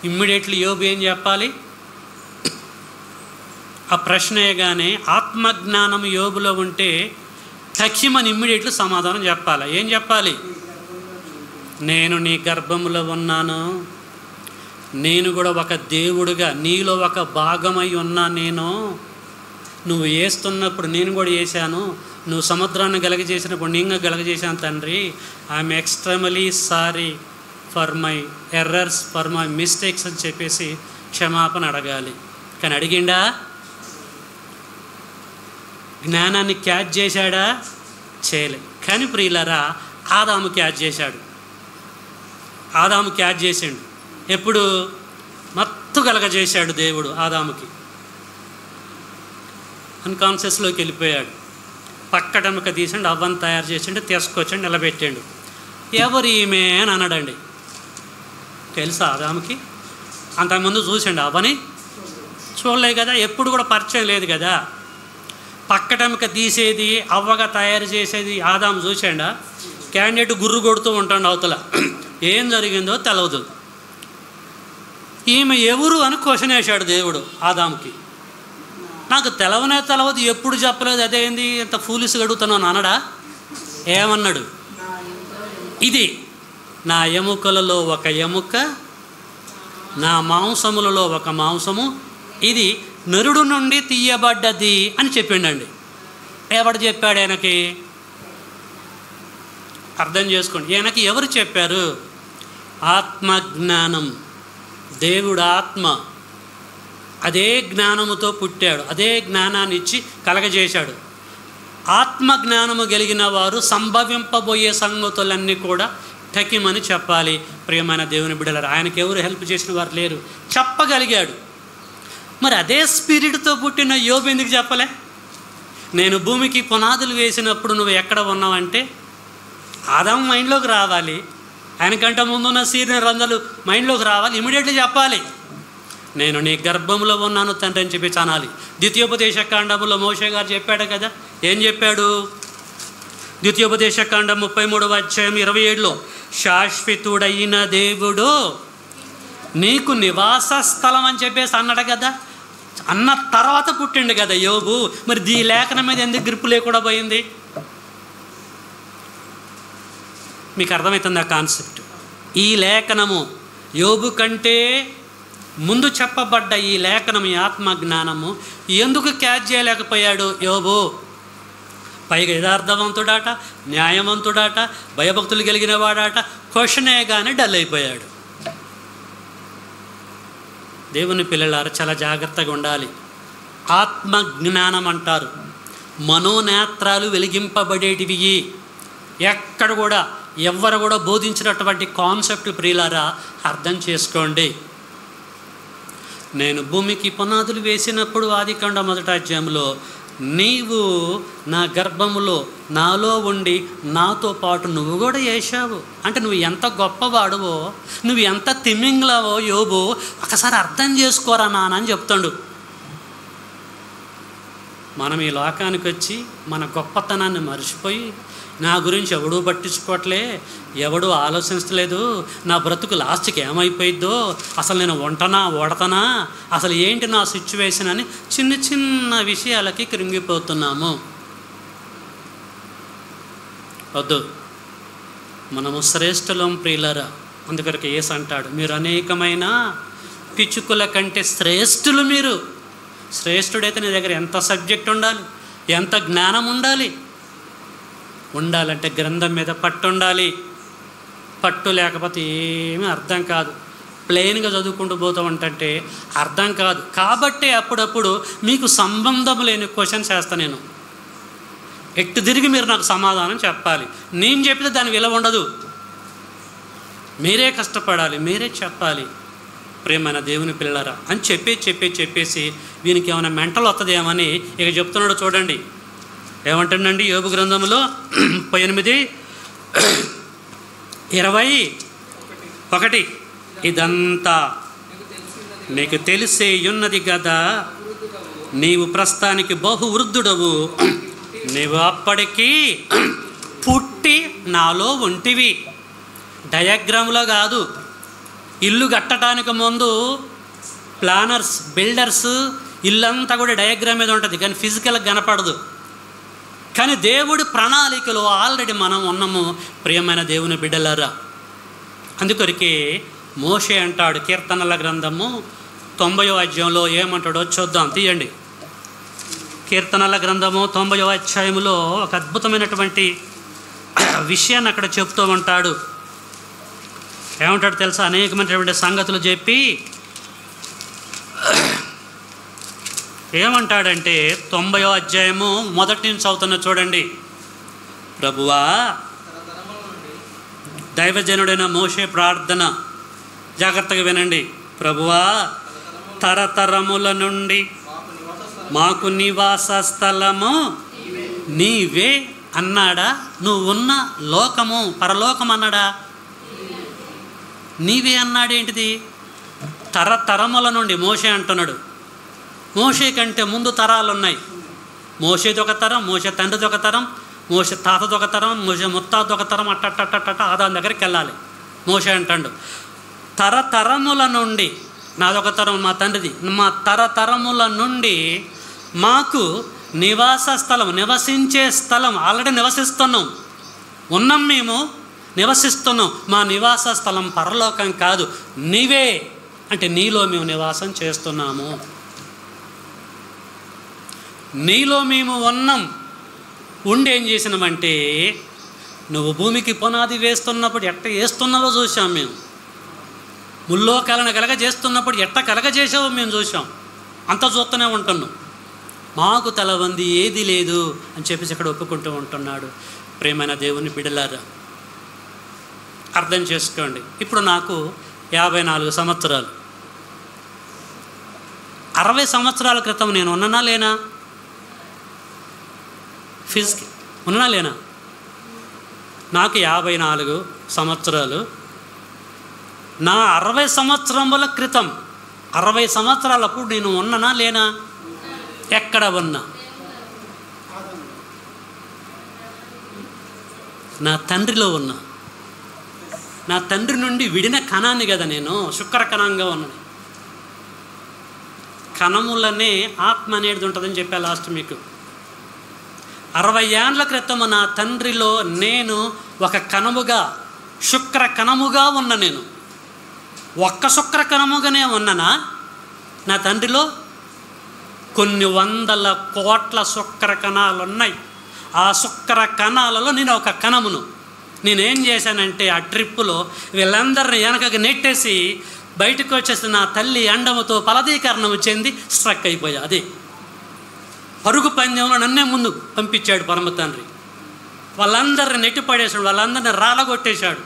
ఇమ్మీడియట్లీ యోబు ఏం చెప్పాలి? ఆ ప్రశ్న వేయగానే ఆత్మజ్ఞానం యోబులో ఉంటే తక్షమని ఇమ్మీడియట్లీ సమాధానం చెప్పాలి. ఏం చెప్పాలి? నేను నీ గర్భంలో ఉన్నాను, నేను కూడా ఒక దేవుడుగా నీలో ఒక భాగమై ఉన్నా, నేను నువ్వు వేస్తున్నప్పుడు నేను కూడా వేసాను, నువ్వు సముద్రాన్ని గలగజేసినప్పుడు నేను గలగజేశాను తండ్రి. I'm extremely sorry for my errors, for my mistakes అని చెప్పేసి క్షమాపణ అడగాలి. కానీ అడిగిండా? జ్ఞానాన్ని క్యాచ్ చేశాడా? చేయలే. కానీ ప్రియులారా, ఆదాము క్యాచ్ చేశాడు. ఆదాము క్యాచ్ చేసాడు. ఎప్పుడు? మత్తు కలగజేశాడు దేవుడు ఆదాముకి. అన్కాన్షియస్లోకి వెళ్ళిపోయాడు. పక్కటముక తీసండి, అవ్వని తయారు చేసిండు, తీసుకొచ్చండి, నిలబెట్టాడు. ఎవరు ఈమె అని అన్నాడండి. తెలుసా ఆదాముకి? అంతకుముందు చూసిండు అవ్వని? చూడలేదు కదా, ఎప్పుడు కూడా పరిచయం లేదు కదా. పక్కటముక తీసేది, అవ్వగా తయారు చేసేది ఆదాము చూసాడా? క్యాండిడేట్ గుర్రు కొడుతూ ఉంటాడు అవతల, ఏం జరిగిందో తెలవదు. ఈమె ఎవరు అని క్వశ్చన్ వేశాడు దేవుడు ఆదాముకి. నాకు తెలవదు, ఎప్పుడు చెప్పలేదు, అదేంది ఇంత ఫూలిస్గా అడుగుతున్నాను అనడా? ఏమన్నాడు? ఇది నా ఎముకలలో ఒక ఎముక, నా మాంసములలో ఒక మాంసము, ఇది నరుడు నుండి తీయబడ్డది అని చెప్పిండండి. ఎవడు చెప్పాడు ఆయనకి? అర్థం చేసుకోండి. ఈయనకి ఎవరు చెప్పారు? ఆత్మజ్ఞానం. దేవుడు ఆత్మ, అదే జ్ఞానముతో పుట్టాడు, అదే జ్ఞానాన్ని ఇచ్చి కలగజేశాడు. ఆత్మజ్ఞానము కలిగిన వారు సంభవింపబోయే సంగతులన్నీ కూడా టకిమని చెప్పాలి. ప్రియమైన దేవుని బిడ్డలారా, ఆయనకి ఎవరు హెల్ప్ చేసిన వారు లేరు, చెప్పగలిగాడు. మరి అదే స్పిరిట్తో పుట్టిన యోబు ఎందుకు చెప్పలే? నేను భూమికి పునాదులు వేసినప్పుడు నువ్వు ఎక్కడ ఉన్నావంటే ఆదాము మైండ్లోకి రావాలి, ఆయనకంటే ముందున్న సీనియర్ రంజలు మైండ్లోకి రావాలి, ఇమీడియట్లీ చెప్పాలి. నేను నీ గర్భంలో ఉన్నాను తండ్రి అని చెప్పి అనాలి. ద్వితీయోపదేశకాండంలో మోషే గారు చెప్పాడు కదా. ఏం చెప్పాడు? ద్వితీయోపదేశకాండం 33వ అధ్యాయం 27లో, శాశ్వతుడైన దేవుడు నీకు నివాస స్థలం అని చెప్పేసి అన్నాడు కదా. అన్న తర్వాత పుట్టిండు కదా యోబు. మరి ఈ లేఖనం మీద ఎందుకు గ్రిప్పు లేకుండా పోయింది? మీకు అర్థమవుతుంది ఆ కాన్సెప్ట్. ఈ లేఖనము యోబు కంటే ముందు చెప్పబడ్డ ఈ లేఖనం, ఈ ఆత్మజ్ఞానము ఎందుకు క్యాచ్ చేయలేకపోయాడు యోబు? పైగా యథార్థవంతుడాట, న్యాయవంతుడాట, భయభక్తులు కలిగిన వాడాట, క్వశ్చనే కానీ డల్ అయిపోయాడు. దేవుని పిల్లలారు చాలా జాగ్రత్తగా ఉండాలి. ఆత్మజ్ఞానం అంటారు, మనోనేత్రాలు వెలిగింపబడేటివి. ఎక్కడ కూడా ఎవ్వరు కూడా బోధించినటువంటి కాన్సెప్ట్ ప్రియులారా అర్థం చేసుకోండి. నేను భూమికి పునాదులు వేసినప్పుడు ఆదికాండం 1వ అధ్యాయంలో నీవు నా గర్భములో నాలో ఉండి నాతో పాటు నువ్వు కూడా వేశావు అంటే నువ్వు ఎంత గొప్పవాడువో, నువ్వు ఎంత తిమింగ్లావో యోబు ఒకసారి అర్థం చేసుకోరా నాన్న అని చెప్తాడు. మనం ఈ లోకానికి వచ్చి మన గొప్పతనాన్ని మర్చిపోయి నా గురించి ఎవడూ పట్టించుకోవట్లే, ఎవడూ ఆలోచించలేదు, నా బ్రతుకు లాస్ట్కి ఏమైపోయిద్దో, అసలు నేను వంటనా ఓడతానా, అసలు ఏంటి నా సిచ్యువేషన్ అని చిన్న చిన్న విషయాలకి కృంగిపోతున్నాము. వద్దు, మనము శ్రేష్ఠులం ప్రియులరా. అందుకొరకు యేసు అంటాడు, మీరు అనేకమైన పిచ్చుకుల కంటే శ్రేష్ఠులు. మీరు శ్రేష్ఠుడైతే నీ దగ్గర ఎంత సబ్జెక్ట్ ఉండాలి, ఎంత జ్ఞానం ఉండాలంటే గ్రంథం మీద పట్టు ఉండాలి. పట్టు లేకపోతే ఏమీ అర్థం కాదు. ప్లెయిన్గా చదువుకుంటూ పోతామంటే అర్థం కాదు. కాబట్టి అప్పుడప్పుడు మీకు సంబంధం లేని క్వశ్చన్స్ వేస్తాను నేను. ఎట్టు తిరిగి మీరు నాకు సమాధానం చెప్పాలి. నేను చెప్తే దాని విలువ ఉండదు. మీరే కష్టపడాలి, మీరే చెప్పాలి. ప్రేమైన దేవుని పిల్లరా అని చెప్పేసి వీనికి ఏమైనా మెంటల్ వస్తుందేమని ఇక చెప్తున్నాడు. చూడండి ఏమంటుండండి యోబు గ్రంథంలో 38:21, ఇదంతా నీకు తెలిసే ఉన్నది కదా, నీవు ప్రస్తుతానికి బహు వృద్ధుడవు, నీవు అప్పటికీ పుట్టి నాలో ఉంటివి. డయాగ్రామ్లో కాదు, ఇల్లు కట్టడానికి ముందు ప్లానర్స్, బిల్డర్స్ ఇల్లంతా కూడా డయాగ్రామ్ మీద ఉంటుంది, కానీ ఫిజికల్గా కనపడదు. కానీ దేవుడి ప్రణాళికలో ఆల్రెడీ మనం ఉన్నాము ప్రియమైన దేవుని బిడ్డలారా. అందుకొరికే మోషే అంటాడు, కీర్తనల గ్రంథము 90వ అధ్యాయంలో ఏమంటాడో చూద్దాం, తీయండి. కీర్తనల గ్రంథము 90వ అధ్యాయంలో ఒక అద్భుతమైనటువంటి విషయాన్ని అక్కడ చెప్తూ ఉంటాడు. ఏమంటాడు తెలుసా? అనేకమైనటువంటి సంగతులు చెప్పి ఏమంటాడంటే 90వ అధ్యాయము మొదటి నుంచి చదువుతున్న చూడండి. ప్రభువా, దైవజనుడైన మోషే ప్రార్థన జాగ్రత్తగా వినండి. ప్రభువా, తరతరముల నుండి మాకు నివాస స్థలము నీవే అన్నాడా? నువ్వు ఉన్న లోకము పరలోకం అన్నాడా? నీవే అన్నాడేంటిది? తరతరముల నుండి మోషే అంటున్నాడు. మోషే కంటే ముందు తరాలు ఉన్నాయి. మోషేది ఒక తరం, మోషే తండ్రిది ఒక తరం, మోషే తాతది ఒక తరం, మోషే ముత్తాది ఒక తరం, అట్టట్టట్టట్ట ఆదాం దగ్గరికి వెళ్ళాలి. మోషే అంటాడు తరతరముల నుండి, నాదొక తరం మా తండ్రిది, మా తరతరముల నుండి మాకు నివాస స్థలం, నివసించే స్థలం, ఆల్రెడీ నివసిస్తున్నాం, ఉన్నాం, మేము నివసిస్తున్నాం. మా నివాస స్థలం పరలోకం కాదు, నీవే అంటే నీలో మేము నివాసం చేస్తున్నాము, నీలో మేము ఉన్నాం. ఉండి ఏం చేసినామంటే నువ్వు భూమికి పునాది వేస్తున్నప్పుడు ఎట్ట వేస్తున్నావో చూసాం మేము, ముల్లోకాలను కలగజేస్తున్నప్పుడు ఎట్ట కలగజేసావో మేము చూసాం, అంత చూస్తూనే ఉంటున్నాం. మాకు తలవంది ఏది లేదు అని చెప్పేసి ఇక్కడ ఒప్పుకుంటూ ఉంటున్నాడు. ప్రేమైన దేవుని బిడ్డలారా అర్థం చేసుకోండి. ఇప్పుడు నాకు 54 సంవత్సరాలు. 60 సంవత్సరాల క్రితం నేను ఉన్నానా లేనా? ఫిజికల్ ఉన్నానా లేనా? నాకు 54 సంవత్సరాలు. నా 60 సంవత్సరముల క్రితం, 60 సంవత్సరాలప్పుడు నేను ఉన్నానా లేనా? ఎక్కడ ఉన్నా? నా తండ్రిలో ఉన్నా. నా తండ్రి నుండి విడిన కణాన్ని కదా నేను, శుక్ర కణంగా ఉన్నాను. కణములనే ఆత్మ అనేది ఉంటుందని చెప్పా లాస్ట్ మీకు. 60 ఏండ్ల క్రితం నా తండ్రిలో నేను ఒక కణముగా, శుక్ర కణముగా ఉన్న నేను ఒక్క శుక్ర కణముగానే ఉన్నానా? నా తండ్రిలో కొన్ని వందల కోట్ల శుక్ర కణాలు ఉన్నాయి. ఆ శుక్ర కణాలలో నేను ఒక కణమును. నేనేం చేశానంటే ఆ ట్రిప్పులో వీళ్ళందరినీ వెనకకి నెట్టేసి బయటకు వచ్చేసి నా తల్లి అండముతో ఫలదీకరణం చెంది స్ట్రక్ అయిపోయా. అదే పరుగు పందెంలో నన్నే ముందు పంపించాడు పరమ తండ్రి. వాళ్ళందరిని నెట్టిపడేశాడు, వాళ్ళందరినీ రాలగొట్టేశాడు.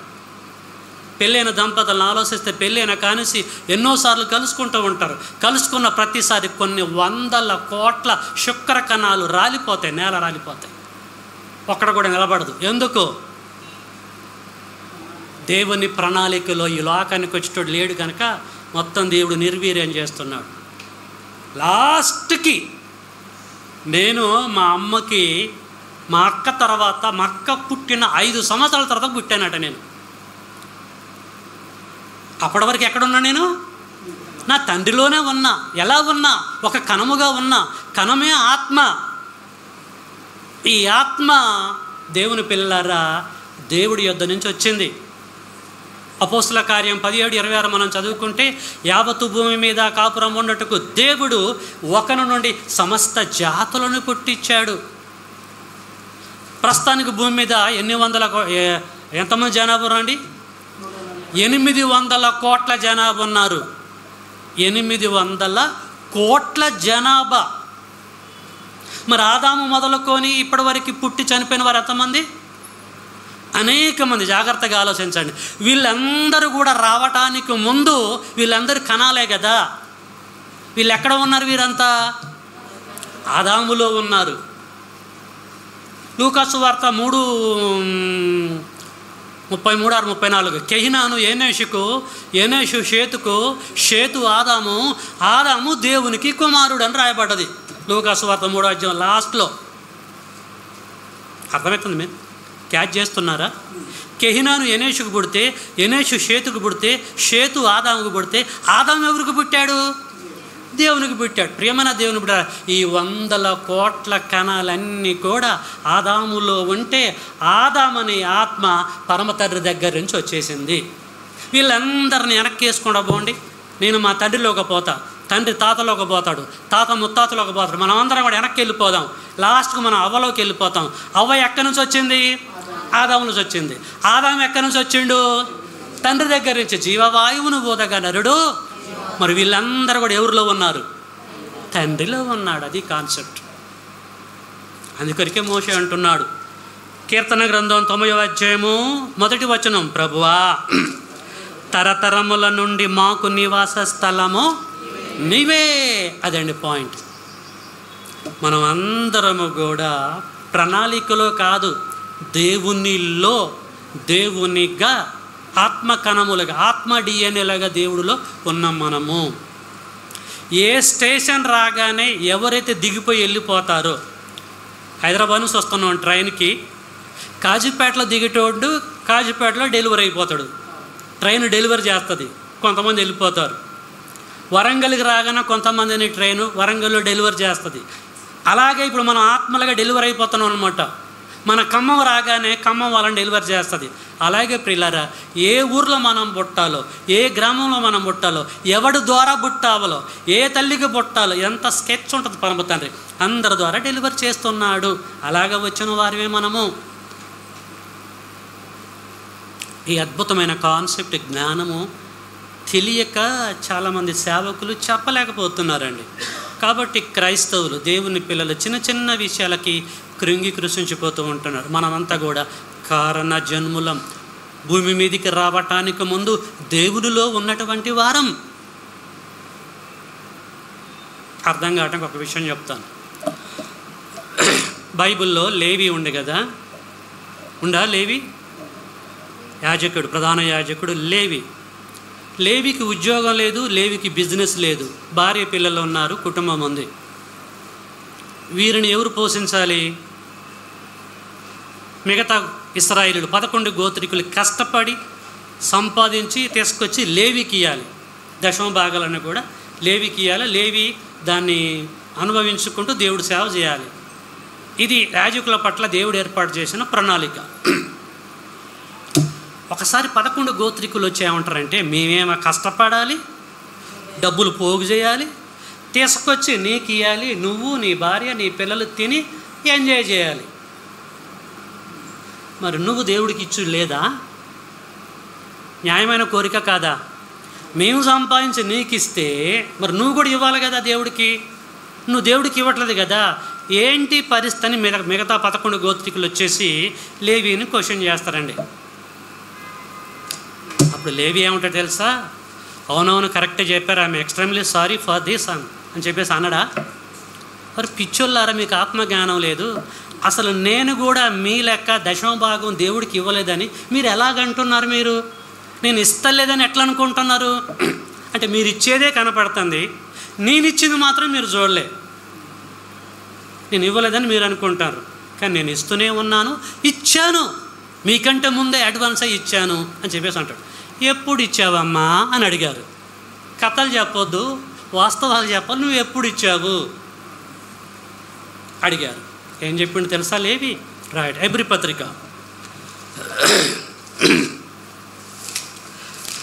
పెళ్ళైన దంపతులను ఆలోచిస్తే పెళ్ళైన కానిసి ఎన్నోసార్లు కలుసుకుంటూ ఉంటారు. కలుసుకున్న ప్రతిసారి కొన్ని వందల కోట్ల శుక్ర కణాలు రాలిపోతాయి, నేల రాలిపోతాయి. ఒక్కడ కూడా నిలబడదు. ఎందుకు? దేవుని ప్రణాళికలో ఈ లోకానికి వచ్చేటోడు లేడు కనుక మొత్తం దేవుడు నిర్వీర్యం చేస్తున్నాడు. లాస్ట్కి నేను మా అమ్మకి, మా అక్క తర్వాత, మా అక్క పుట్టిన 5 సంవత్సరాల తర్వాత పుట్టానట నేను. అప్పటి వరకు ఎక్కడున్నా నేను? నా తండ్రిలోనే ఉన్నా. ఎలా ఉన్నా? ఒక కణముగా ఉన్నా. కణమే ఆత్మ. ఈ ఆత్మ దేవుని పిల్లలారా దేవుడి యొద్ద నుంచి వచ్చింది. అపోస్తుల కార్యం 17:26 మనం చదువుకుంటే, యావత్తు భూమి మీద కాపురం ఉన్నట్టుకు దేవుడు ఒకను నుండి సమస్త జాతులను పుట్టించాడు. ప్రస్తుతానికి భూమి మీద ఎంతమంది జనాభా అండి? 800 కోట్ల జనాభా ఉన్నారు. 800 కోట్ల జనాభా. మరి ఆదాము మొదలుకొని ఇప్పటి వరకు పుట్టి చనిపోయిన వారు ఎంతమంది? అనేక మంది. జాగ్రత్తగా ఆలోచించండి. వీళ్ళందరూ కూడా రావటానికి ముందు వీళ్ళందరూ కణాలే కదా. వీళ్ళు ఎక్కడ ఉన్నారు? వీరంతా ఆదాములో ఉన్నారు. లూకా సువార్త 3:33-34 కెహినాను ఏనేషుకు, ఏనేషు షేతుకు, షేతు ఆదాము, ఆదాము దేవునికి కుమారుడు అని రాయబడ్డది లూకా సువార్త 3వ అధ్యాయం లాస్ట్లో. అర్థమవుతుంది? మీరు క్యాచ్ చేస్తున్నారా? కెహినాను ఎనేషుకు పుడితే, ఎనేషు షేతుకు పుడితే, షేతు ఆదాముకు పుడితే, ఆదాము ఎవరికి పుట్టాడు? దేవునికి పుట్టాడు. ప్రియమైన దేవుని బిడ్డ, ఈ 100 కోట్ల కణాలన్నీ కూడా ఆదాములో ఉంటే ఆదామనే ఆత్మ పరమ తండ్రి దగ్గర నుంచి వచ్చేసింది. వీళ్ళందరినీ వెనక్కి వేసుకుండా పోండి. నేను మా తండ్రిలోకి పోతా, తండ్రి తాతలోకి పోతాడు, తాత ముత్తాతలోకి పోతాడు. మనం అందరం కూడా వెనక్కి వెళ్ళిపోదాం. లాస్ట్కు మనం అవ్వలోకి వెళ్ళిపోతాం. అవ్వ ఎక్కడి నుంచి వచ్చింది? ఆదాము నుంచి వచ్చింది. ఆదాము ఎక్కడి నుంచి వచ్చిండు? తండ్రి దగ్గర నుంచి. జీవవాయువును బోధగా నరుడు. మరి వీళ్ళందరూ కూడా ఎవరిలో ఉన్నారు? తండ్రిలో ఉన్నాడు. అది కాన్సెప్ట్. అందుకొరికే మోషే అంటున్నాడు, కీర్తన గ్రంథం 9వ అధ్యాయము 1వ వచనం, ప్రభువా తరతరముల నుండి మాకు నివాస స్థలము నీవే. అదండి పాయింట్. మనం అందరము కూడా ప్రణాళికలో కాదు, దేవునిలో, దేవునిగా, ఆత్మ కణములుగా, ఆత్మ డిఎన్ఏలుగా దేవుడిలో ఉన్నాం మనము. ఏ స్టేషన్ రాగానే ఎవరైతే దిగిపోయి వెళ్ళిపోతారో, హైదరాబాద్ నుంచి వస్తున్నాం ట్రైన్కి, కాజీపేటలో దిగేటోడు కాజీపేటలో డెలివరీ అయిపోతాడు. ట్రైన్ డెలివరీ చేస్తుంది, కొంతమంది వెళ్ళిపోతారు. వరంగల్కి రాగానే కొంతమందిని ట్రైను వరంగల్లో డెలివరీ చేస్తుంది. అలాగే ఇప్పుడు మనం ఆత్మలుగా డెలివరీ అయిపోతున్నాం అనమాట. మన ఖమ్మం రాగానే ఖమ్మం వాళ్ళని డెలివరీ చేస్తుంది. అలాగే ప్రియులారా, ఏ ఊర్లో మనం పుట్టాలో, ఏ గ్రామంలో మనం పుట్టాలో, ఎవడి ద్వారా పుట్టాలో, ఏ తల్లికి పుట్టాలో ఎంత స్కెచ్ ఉంటుంది పరమ తండ్రి. అందరి ద్వారా డెలివరీ చేస్తున్నాడు. అలాగే వచ్చిన వారివే మనము. ఈ అద్భుతమైన కాన్సెప్ట్, జ్ఞానము తెలియక చాలామంది సేవకులు చెప్పలేకపోతున్నారండి. కాబట్టి క్రైస్తవులు, దేవుని పిల్లలు చిన్న చిన్న విషయాలకి కృంగి కృషించిపోతూ ఉంటున్నారు. మనమంతా కూడా కారణ జన్ములం. భూమి మీదకి రావటానికి ముందు దేవుడిలో ఉన్నటువంటి వారం. అర్థం కావటానికి ఒక విషయం చెప్తాను. బైబిల్లో లేవి ఉంది కదా, లేవి యాజకుడు, ప్రధాన యాజకుడు లేవి. లేవికి ఉద్యోగం లేదు, లేవికి బిజినెస్ లేదు, భార్య పిల్లలు ఉన్నారు, కుటుంబం ఉంది. వీరిని ఎవరు పోషించాలి? మిగతా ఇశ్రాయేలీయులు 11 గోత్రికులు కష్టపడి సంపాదించి తీసుకొచ్చి లేవికి ఇవ్వాలి. దశమ భాగాలను కూడా లేవికి ఇవ్వాలి. లేవి దాన్ని అనుభవించుకుంటూ దేవుడు సేవ చేయాలి. ఇది యాజకుల పట్ల దేవుడు ఏర్పాటు చేసిన ప్రణాళిక. ఒకసారి 11 గోత్రికులు వచ్చి ఏమంటారంటే, మేమేమో కష్టపడాలి, డబ్బులు పోగు చేయాలి, తీసుకొచ్చి నీకు ఇవ్వాలి, నువ్వు నీ భార్య నీ పిల్లలు తిని ఎంజాయ్ చేయాలి. మరి నువ్వు దేవుడికి ఇచ్చు లేదా? న్యాయమైన కోరిక కాదా? మేము సంపాదించి నీకు ఇస్తే మరి నువ్వు కూడా ఇవ్వాలి కదా దేవుడికి. నువ్వు దేవుడికి ఇవ్వట్లేదు కదా, ఏంటి పరిస్థితి? మిగతా 11 గోత్రికులు వచ్చేసి లేవీని క్వశ్చన్ చేస్తారండి. అప్పుడు లేవి ఏమంటాడు తెలుసా? అవునవును కరెక్టే చెప్పారు, I'm extremely sorry for this అని చెప్పేసి అన్నాడా? మరి పిచ్చోళ్ళారా, మీకు ఆత్మజ్ఞానం లేదు. అసలు నేను కూడా మీ లెక్క దశమ భాగం దేవుడికి ఇవ్వలేదని మీరు ఎలాగంటున్నారు? మీరు నేను ఇస్తలేదని ఎట్లా అనుకుంటున్నారు? అంటే మీరు ఇచ్చేదే కనపడుతుంది, నేను ఇచ్చింది మాత్రం మీరు చూడలే. నేను ఇవ్వలేదని మీరు అనుకుంటారు, కానీ నేను ఇస్తూనే ఉన్నాను, ఇచ్చాను, మీకంటే ముందే అడ్వాన్సే ఇచ్చాను అని చెప్పేసి అంటాడు. ఎప్పుడు ఇచ్చావమ్మా అని అడిగారు. కథలు చెప్పొద్దు, వాస్తవాలు చెప్పాలి. నువ్వు ఎప్పుడు ఇచ్చావు అడిగారు. ఏం చెప్పిండు తెలుసా లేవి? రైట్, హెబ్రీ పత్రిక,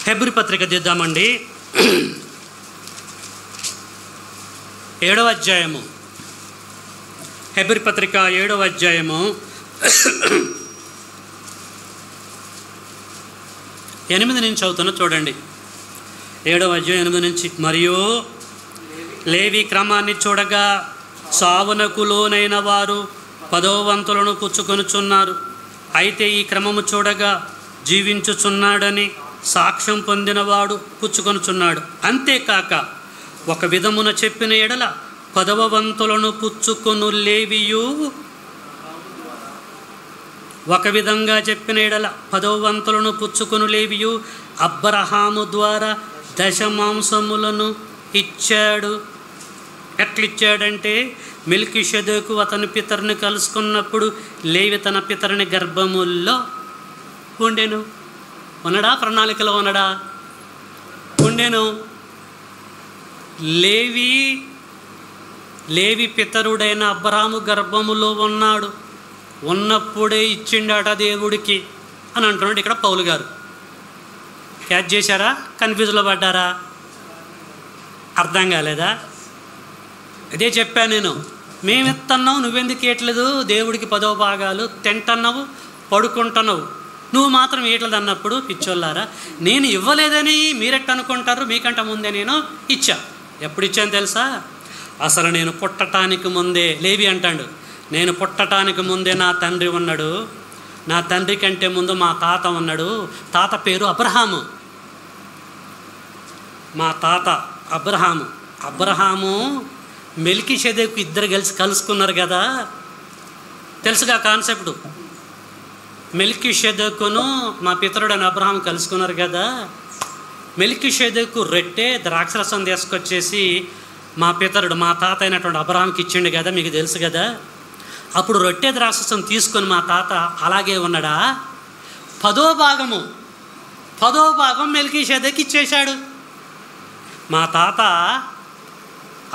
హెబ్రీ పత్రిక దిద్దామండి. 7వ అధ్యాయము, హెబ్రీ పత్రిక 7వ అధ్యాయము 8 నుంచి అవుతున్నా చూడండి. 7వ అధ్యాయం 8 నుంచి. మరియు లేవి క్రమాన్ని చూడగా సావునకు లోనైన వారు 10వ వంతులను పుచ్చుకొనుచున్నారు. అయితే ఈ క్రమము చూడగా జీవించుచున్నాడని సాక్ష్యం పొందినవాడు పుచ్చుకొనుచున్నాడు. అంతేకాక ఒక విధమున చెప్పిన ఎడల 10వ వంతులను పుచ్చుకొను లేవియు, ఒక విధంగా చెప్పిన ఎడల 10వ వంతులను పుచ్చుకొను లేవియు అబ్రహాము ద్వారా దశమాంసములను ఇచ్చాడు. ఎట్లిచ్చాడంటే, మెల్కీషెదెకు అతని పితరుని కలుసుకున్నప్పుడు లేవి తన పితరుని గర్భముల్లో ఉండెను. ఉన్నడా? ప్రణాళికలో ఉన్నడా? ఉండెను. లేవి పితరుడైన అబ్రహాము గర్భములో ఉన్నాడు. ఉన్నప్పుడే ఇచ్చిండట దేవుడికి అని అంటున్నాడు ఇక్కడ పౌలు గారు. క్యాచ్ చేశారా? కన్ఫ్యూజ్లో పడ్డారా? అర్థం కాలేదా? అదే చెప్పాను నేను. మేమిస్తున్నావు, నువ్వెందుకు ఇవ్వట్లేదు దేవుడికి 10వ భాగాలు? తింటున్నావు, పడుకుంటున్నావు, నువ్వు మాత్రం ఇవ్వట్లేదు అన్నప్పుడు పిచ్చోళ్ళారా, నేను ఇవ్వలేదని మీరెట్ట అనుకుంటారు? మీకంటే ముందే నేను ఇచ్చా. ఎప్పుడు ఇచ్చాను తెలుసా? అసలు నేను పుట్టటానికి ముందే, లేవి అంటాడు, నేను పుట్టటానికి ముందే నా తండ్రి ఉన్నాడు, నా తండ్రి కంటే ముందు మా తాత ఉన్నాడు. తాత పేరు అబ్రహాము. మా తాత అబ్రహాము మెల్కీషెదెకు ఇద్దరు కలుసుకున్నారు కదా, తెలుసుగా కాన్సెప్ట్. మెల్కీషెదెకును మా పితరుడైన అబ్రహాం కలుసుకున్నారు కదా. మెల్కీషెదెకు రొట్టె ద్రాక్షరసం తీసుకొచ్చేసి మా పితరుడు మా తాత అయినటువంటి అబ్రహాంకి ఇచ్చిండు కదా, మీకు తెలుసు కదా. అప్పుడు రొట్టె ద్రాక్షరసం తీసుకొని మా తాత అలాగే ఉన్నాడా? 10వ భాగం మెల్కీషెదెకు ఇచ్చేశాడు. మా తాత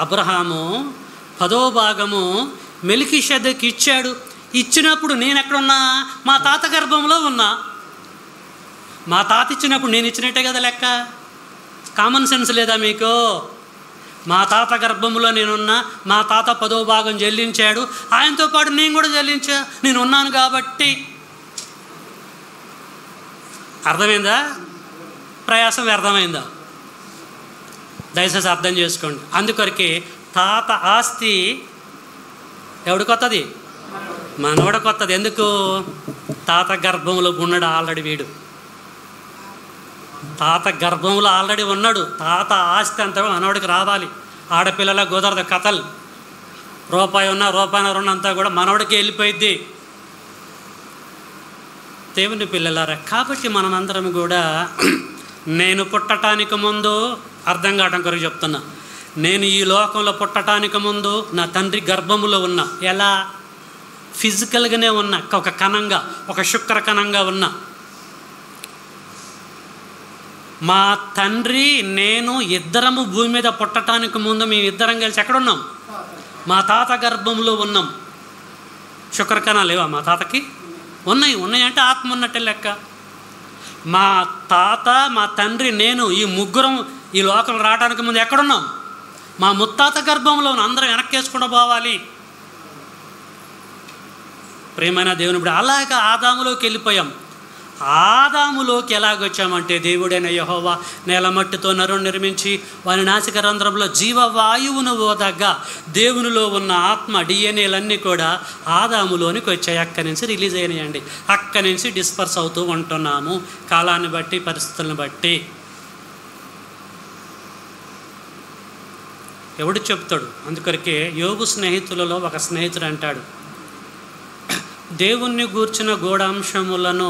అబ్రహాము 10వ భాగము మెల్కీషెదెకు ఇచ్చాడు. ఇచ్చినప్పుడు నేను ఎక్కడున్నా? మా తాత గర్భంలో ఉన్నా. మా తాత ఇచ్చినప్పుడు నేను ఇచ్చినట్టే కదా లెక్క. కామన్ సెన్స్ లేదా మీకు? మా తాత గర్భంలో నేనున్నా, మా తాత 10వ భాగం చెల్లించాడు, ఆయనతో పాటు నేను కూడా చెల్లించా, నేను ఉన్నాను కాబట్టి. అర్థమైందా? ప్రయాసం వ్యర్థమైందా? దయచేసి అర్థం చేసుకోండి. అందుకొరకే తాత ఆస్తి ఎవడికి వస్తుంది? మనవడికి వస్తుంది. ఎందుకు? తాత గర్భంలో ఉన్నాడు ఆల్రెడీ. వీడు తాత గర్భంలో ఆల్రెడీ ఉన్నాడు. తాత ఆస్తి అంతా మనవడికి రావాలి. ఆడపిల్లల కుదరదు కథలు. రూపాయి ఉన్నా రూపాయి ఉన్నంతా కూడా మనవడికి వెళ్ళిపోయిద్ది. దేవుని పిల్లలారా, కాబట్టి మనమందరం కూడా నేను పుట్టటానికి ముందు, అర్థం కావటం కొరకు చెప్తున్నా, నేను ఈ లోకంలో పుట్టటానికి ముందు నా తండ్రి గర్భములో ఉన్నా. ఎలా? ఫిజికల్గానే ఉన్నా, ఒక కణంగా, ఒక శుక్ర కణంగా ఉన్నా. మా తండ్రి నేను ఇద్దరము భూమి మీద పుట్టడానికి ముందు మేము ఇద్దరం కలిసి ఎక్కడున్నాం? మా తాత గర్భంలో ఉన్నాం. శుక్రకణాలు లేవా మా తాతకి? ఉన్నాయి అంటే ఆత్మ ఉన్నట్టే లెక్క. మా తాత, మా తండ్రి, నేను ఈ ముగ్గురం ఈ లోకం రావడానికి ముందు ఎక్కడున్నాం? మా ముత్తాత గర్భంలో అందరం వెనక్కేసుకుంటూ పోవాలి. ప్రియమైన దేవుని ఇప్పుడు అలాగా ఆదాములోకి వెళ్ళిపోయాం. ఆదాములోకి ఎలాగొచ్చామంటే దేవుడైన యెహోవా నేలమట్టితో నరుని నిర్మించి వారి నాసిక రంధ్రంలో జీవవాయువును ఓదగా దేవునిలో ఉన్న ఆత్మ డిఎన్ఏలన్నీ కూడా ఆదాములోనికి వచ్చాయి. అక్కడి నుంచి రిలీజ్ అయినాయండి. అక్కడి నుంచి డిస్పర్స్ అవుతూ ఉంటున్నాము కాలాన్ని బట్టి, పరిస్థితులను బట్టి. ఎవడు చెప్తాడు? అందుకొరకే యోబు స్నేహితులలో ఒక స్నేహితుడు అంటాడు, దేవుణ్ణి గూర్చిన గూఢాంశములను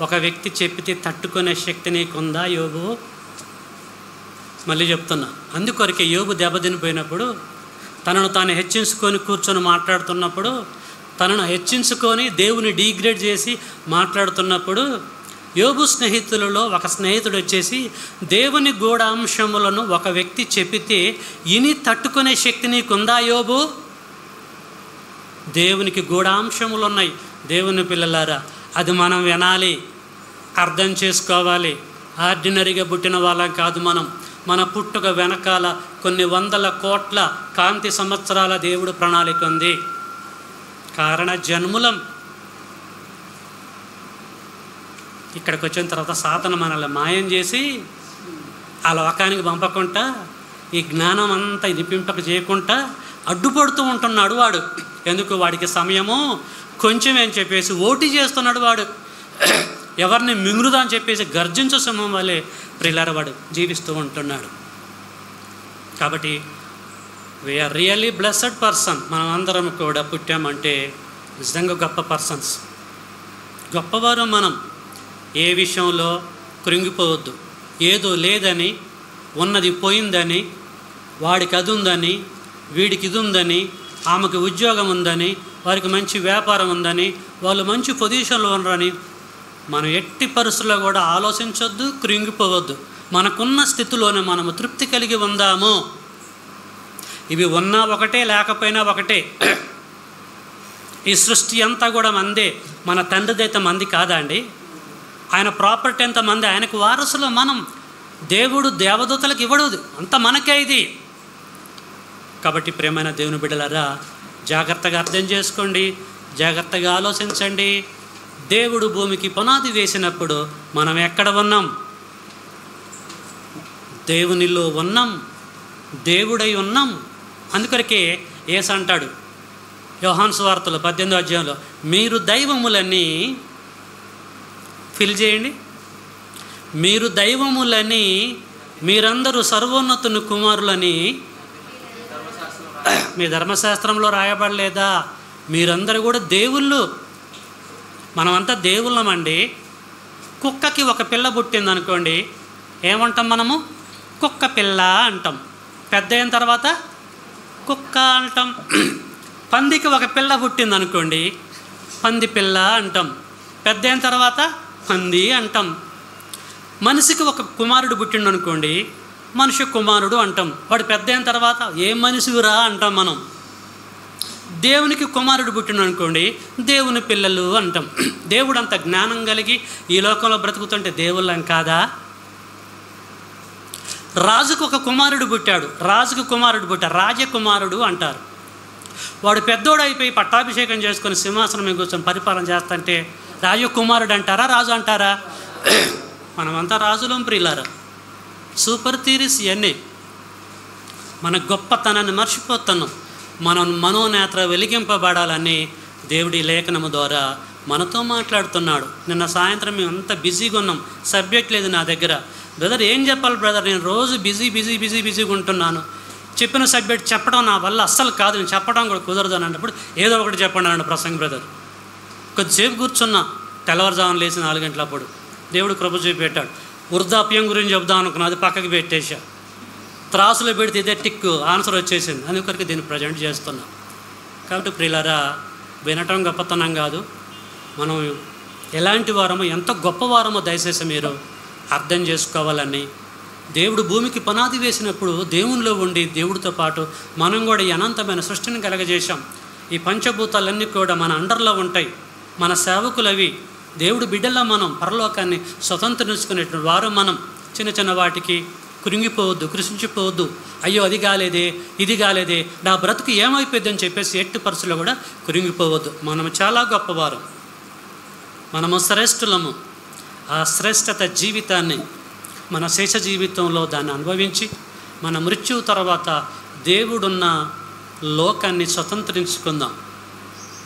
ఒక వ్యక్తి చెప్పితే తట్టుకునే శక్తి నీకుందా యోబు? మళ్ళీ చెప్తున్నా. అందుకొరకే యోబు దెబ్బతినిపోయినప్పుడు, తనను తాను హెచ్చించుకొని కూర్చొని మాట్లాడుతున్నప్పుడు, తనను హెచ్చించుకొని దేవుని డీగ్రేడ్ చేసి మాట్లాడుతున్నప్పుడు, యోబు స్నేహితులలో ఒక స్నేహితుడు వచ్చేసి దేవుని గూఢాంశములను ఒక వ్యక్తి చెప్పితే ఇని తట్టుకునే శక్తి నీకుందా యోబు? దేవునికి గూఢాంశములు ఉన్నాయి. దేవుని పిల్లలారా, అది మనం వినాలి, అర్థం చేసుకోవాలి. ఆర్డినరీగా పుట్టిన వాళ్ళం కాదు మనం. మన పుట్టుక వెనకాల కొన్ని వందల కోట్ల కాంతి సంవత్సరాల దేవుడు ప్రణాళిక ఉంది. కారణ జన్ములం. ఇక్కడికి వచ్చిన తర్వాత సాతాను మనల్ని మాయం చేసి ఆ లోకానికి పంపకుండా, ఈ జ్ఞానం అంతా నిపింపక చేయకుండా అడ్డుపడుతూ ఉంటున్నాడు వాడు. ఎందుకు? వాడికి సమయము కొంచెం అని చెప్పేసి ఓటీ చేస్తున్నాడు వాడు. ఎవరిని మింగురుదా అని చెప్పేసి గర్జించు సింహం వల్లే ప్రియులారా వాడు జీవిస్తూ ఉంటున్నాడు. కాబట్టి వీఆర్ రియల్లీ బ్లెస్సడ్ పర్సన్. మనం అందరం కూడా పుట్టామంటే నిజంగా గొప్ప పర్సన్స్, గొప్పవారు మనం. ఏ విషయంలో కృంగిపోవద్దు. ఏదో లేదని, ఉన్నది పోయిందని, వాడికి అది ఉందని, వీడికి ఇది ఉందని, ఆమెకు ఉద్యోగం ఉందని, వారికి మంచి వ్యాపారం ఉందని, వాళ్ళు మంచి పొజిషన్లో ఉన్నారని మనం ఎట్టి పరిస్థితుల్లో కూడా ఆలోచించొద్దు, కృంగిపోవద్దు. మనకున్న స్థితిలోనే మనము తృప్తి కలిగి ఉందాము. ఇవి ఉన్నా ఒకటే, లేకపోయినా ఒకటే. ఈ సృష్టి అంతా కూడా మందే. మన తండ్రిదైతే మంది కాదా అండి? ఆయన ప్రాపర్టీ ఎంత మంది, ఆయనకు వారసులు మనం. దేవుడు దేవదూతలకు ఇవ్వడు, అంత మనకే ఇది. కాబట్టి ప్రియమైన దేవుని బిడ్డలారా, జాగ్రత్తగా అర్థం చేసుకోండి, జాగ్రత్తగా ఆలోచించండి. దేవుడు భూమికి పునాది వేసినప్పుడు మనం ఎక్కడ ఉన్నాం? దేవునిలో ఉన్నాం, దేవుడై ఉన్నాం. అందుకొరకే యేసు అంటాడు యోహాను సువార్తలో 18వ అధ్యాయంలో, మీరు దైవములని ఫిల్ చేయండి, మీరు దైవములని, మీరందరూ సర్వోన్నతుని కుమారులని మీ ధర్మశాస్త్రంలో రాయబడలేదా? మీరందరూ కూడా దేవుళ్ళు. మనమంతా దేవుళ్ళమండి. కుక్కకి ఒక పిల్ల పుట్టింది అనుకోండి, ఏమంటాం మనము? కుక్క పిల్ల అంటాం. పెద్ద అయిన తర్వాత కుక్క అంటాం. పందికి ఒక పిల్ల పుట్టింది అనుకోండి, పంది పిల్ల అంటాం. పెద్ద అయిన తర్వాత పంది అంటాం. మనిషికి ఒక కుమారుడు పుట్టిండు అనుకోండి, మనిషి కుమారుడు అంటాం. వాడు పెద్ద అయిన తర్వాత ఏ మనిషిరా అంటాం మనం. దేవునికి కుమారుడు పుట్టిండు అనుకోండి, దేవుని పిల్లలు అంటాం. దేవుడు అంత జ్ఞానం కలిగి ఈ లోకంలో బ్రతుకుతుంటే దేవుళ్ళం కాదా? రాజుకు ఒక కుమారుడు పుట్టాడు, రాజకుమారుడు అంటారు. వాడు పెద్దోడు అయిపోయి పట్టాభిషేకం చేసుకొని సింహాసనం మీద కూర్చొని పరిపాలన చేస్తుంటే రాజకుమారుడు అంటారా, రాజు అంటారా? మనమంతా రాజులం ప్రియులారా. సూపర్ థియరీస్ ఇవన్నీ. మన గొప్పతనాన్ని మర్చిపోతున్నాం. మనం మనోనేత్ర వెలిగింపబడాలని దేవుడి లేఖనము ద్వారా మనతో మాట్లాడుతున్నాడు. నిన్న సాయంత్రం మేము అంత బిజీగా ఉన్నాం, సబ్జెక్ట్ లేదు నా దగ్గర. బ్రదర్ ఏం చెప్పాలి బ్రదర్, నేను రోజు బిజీగా ఉంటున్నాను. చెప్పిన సబ్జెక్ట్ చెప్పడం నా వల్ల అస్సలు కాదు, నేను చెప్పడం కూడా కుదరదు అని అన్నప్పుడు ఏదో ఒకటి చెప్పండి అన్నాడు ప్రసంగ బ్రదర్. కొద్దిసేపు కూర్చున్నా, తెల్లవారుజామున లేచి 4 గంటలప్పుడు దేవుడు కృప చూపెట్టాడు. వృద్ధాప్యం గురించి చెప్దాం అనుకున్నా, అది పక్కకి పెట్టేశా. త్రాసులో పెడితే ఇదే టిక్ ఆన్సర్ వచ్చేసింది. అందుకొరకు దీన్ని ప్రజెంట్ చేస్తున్నాం. కాబట్టి ప్రియులారా, వినటం గొప్పతనం కాదు, మనం ఎలాంటి వారమో, ఎంత గొప్పవారమో దయచేసి మీరు అర్థం చేసుకోవాలని, దేవుడు భూమికి పునాది వేసినప్పుడు దేవునిలో ఉండి దేవుడితో పాటు మనం కూడా ఈ అనంతమైన సృష్టిని కలగజేశాం. ఈ పంచభూతాలన్నీ కూడా మన అండర్లో ఉంటాయి, మన సేవకులవి. దేవుడు బిడ్డల్లో మనం పరలోకాన్ని స్వతంత్రించుకునేటువంటి వారు మనం. చిన్న చిన్న వాటికి కృంగిపోవద్దు, కృషించిపోవద్దు. అయ్యో అది కాలేదే, ఇది కాలేదే, నా బ్రతుకు ఏమైపోద్ది అని చెప్పేసి ఎట్టి పరిస్థితుల్లో కూడా కృంగిపోవద్దు. మనము చాలా గొప్పవారు, మనము శ్రేష్ఠులము. ఆ శ్రేష్టత జీవితాన్ని మన శేష జీవితంలో దాన్ని అనుభవించి మన మృత్యువు తర్వాత దేవుడున్న లోకాన్ని స్వతంత్రించుకుందాం.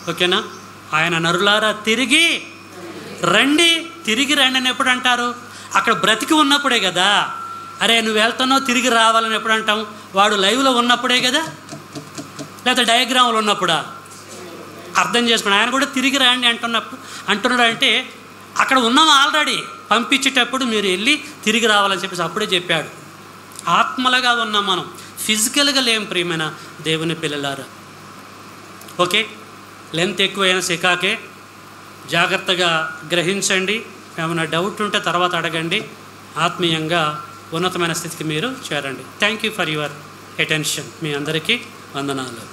ఓకేనా? ఆయన నరులారా తిరిగి రండి. తిరిగి రండి అని ఎప్పుడు అంటారు? అక్కడ బ్రతికి ఉన్నప్పుడే కదా. అరే నువ్వు వెళ్తున్నావు తిరిగి రావాలని ఎప్పుడు అంటాం? వాడు లైవ్లో ఉన్నప్పుడే కదా, లేదా డయాగ్రామ్లో ఉన్నప్పుడా? అర్థం చేసుకుని ఆయన కూడా తిరిగి రండి అంటున్నాడు. అంటే అక్కడ ఉన్నాం ఆల్రెడీ. పంపించేటప్పుడు మీరు వెళ్ళి తిరిగి రావాలని చెప్పేసి అప్పుడే చెప్పాడు. ఆత్మలుగా ఉన్నాం మనం, ఫిజికల్గా లేం ప్రియమైన దేవుని పిల్లలారా. ఓకే, లెంత్ ఎక్కువైన సికాకే. జాగ్రత్తగా గ్రహించండి. ఏమైనా డౌట్ ఉంటే తర్వాత అడగండి. ఆత్మీయంగా ఉన్నతమైన స్థితికి మీరు చేరండి. Thank you for your attention. మీ అందరికీ వందనాలు.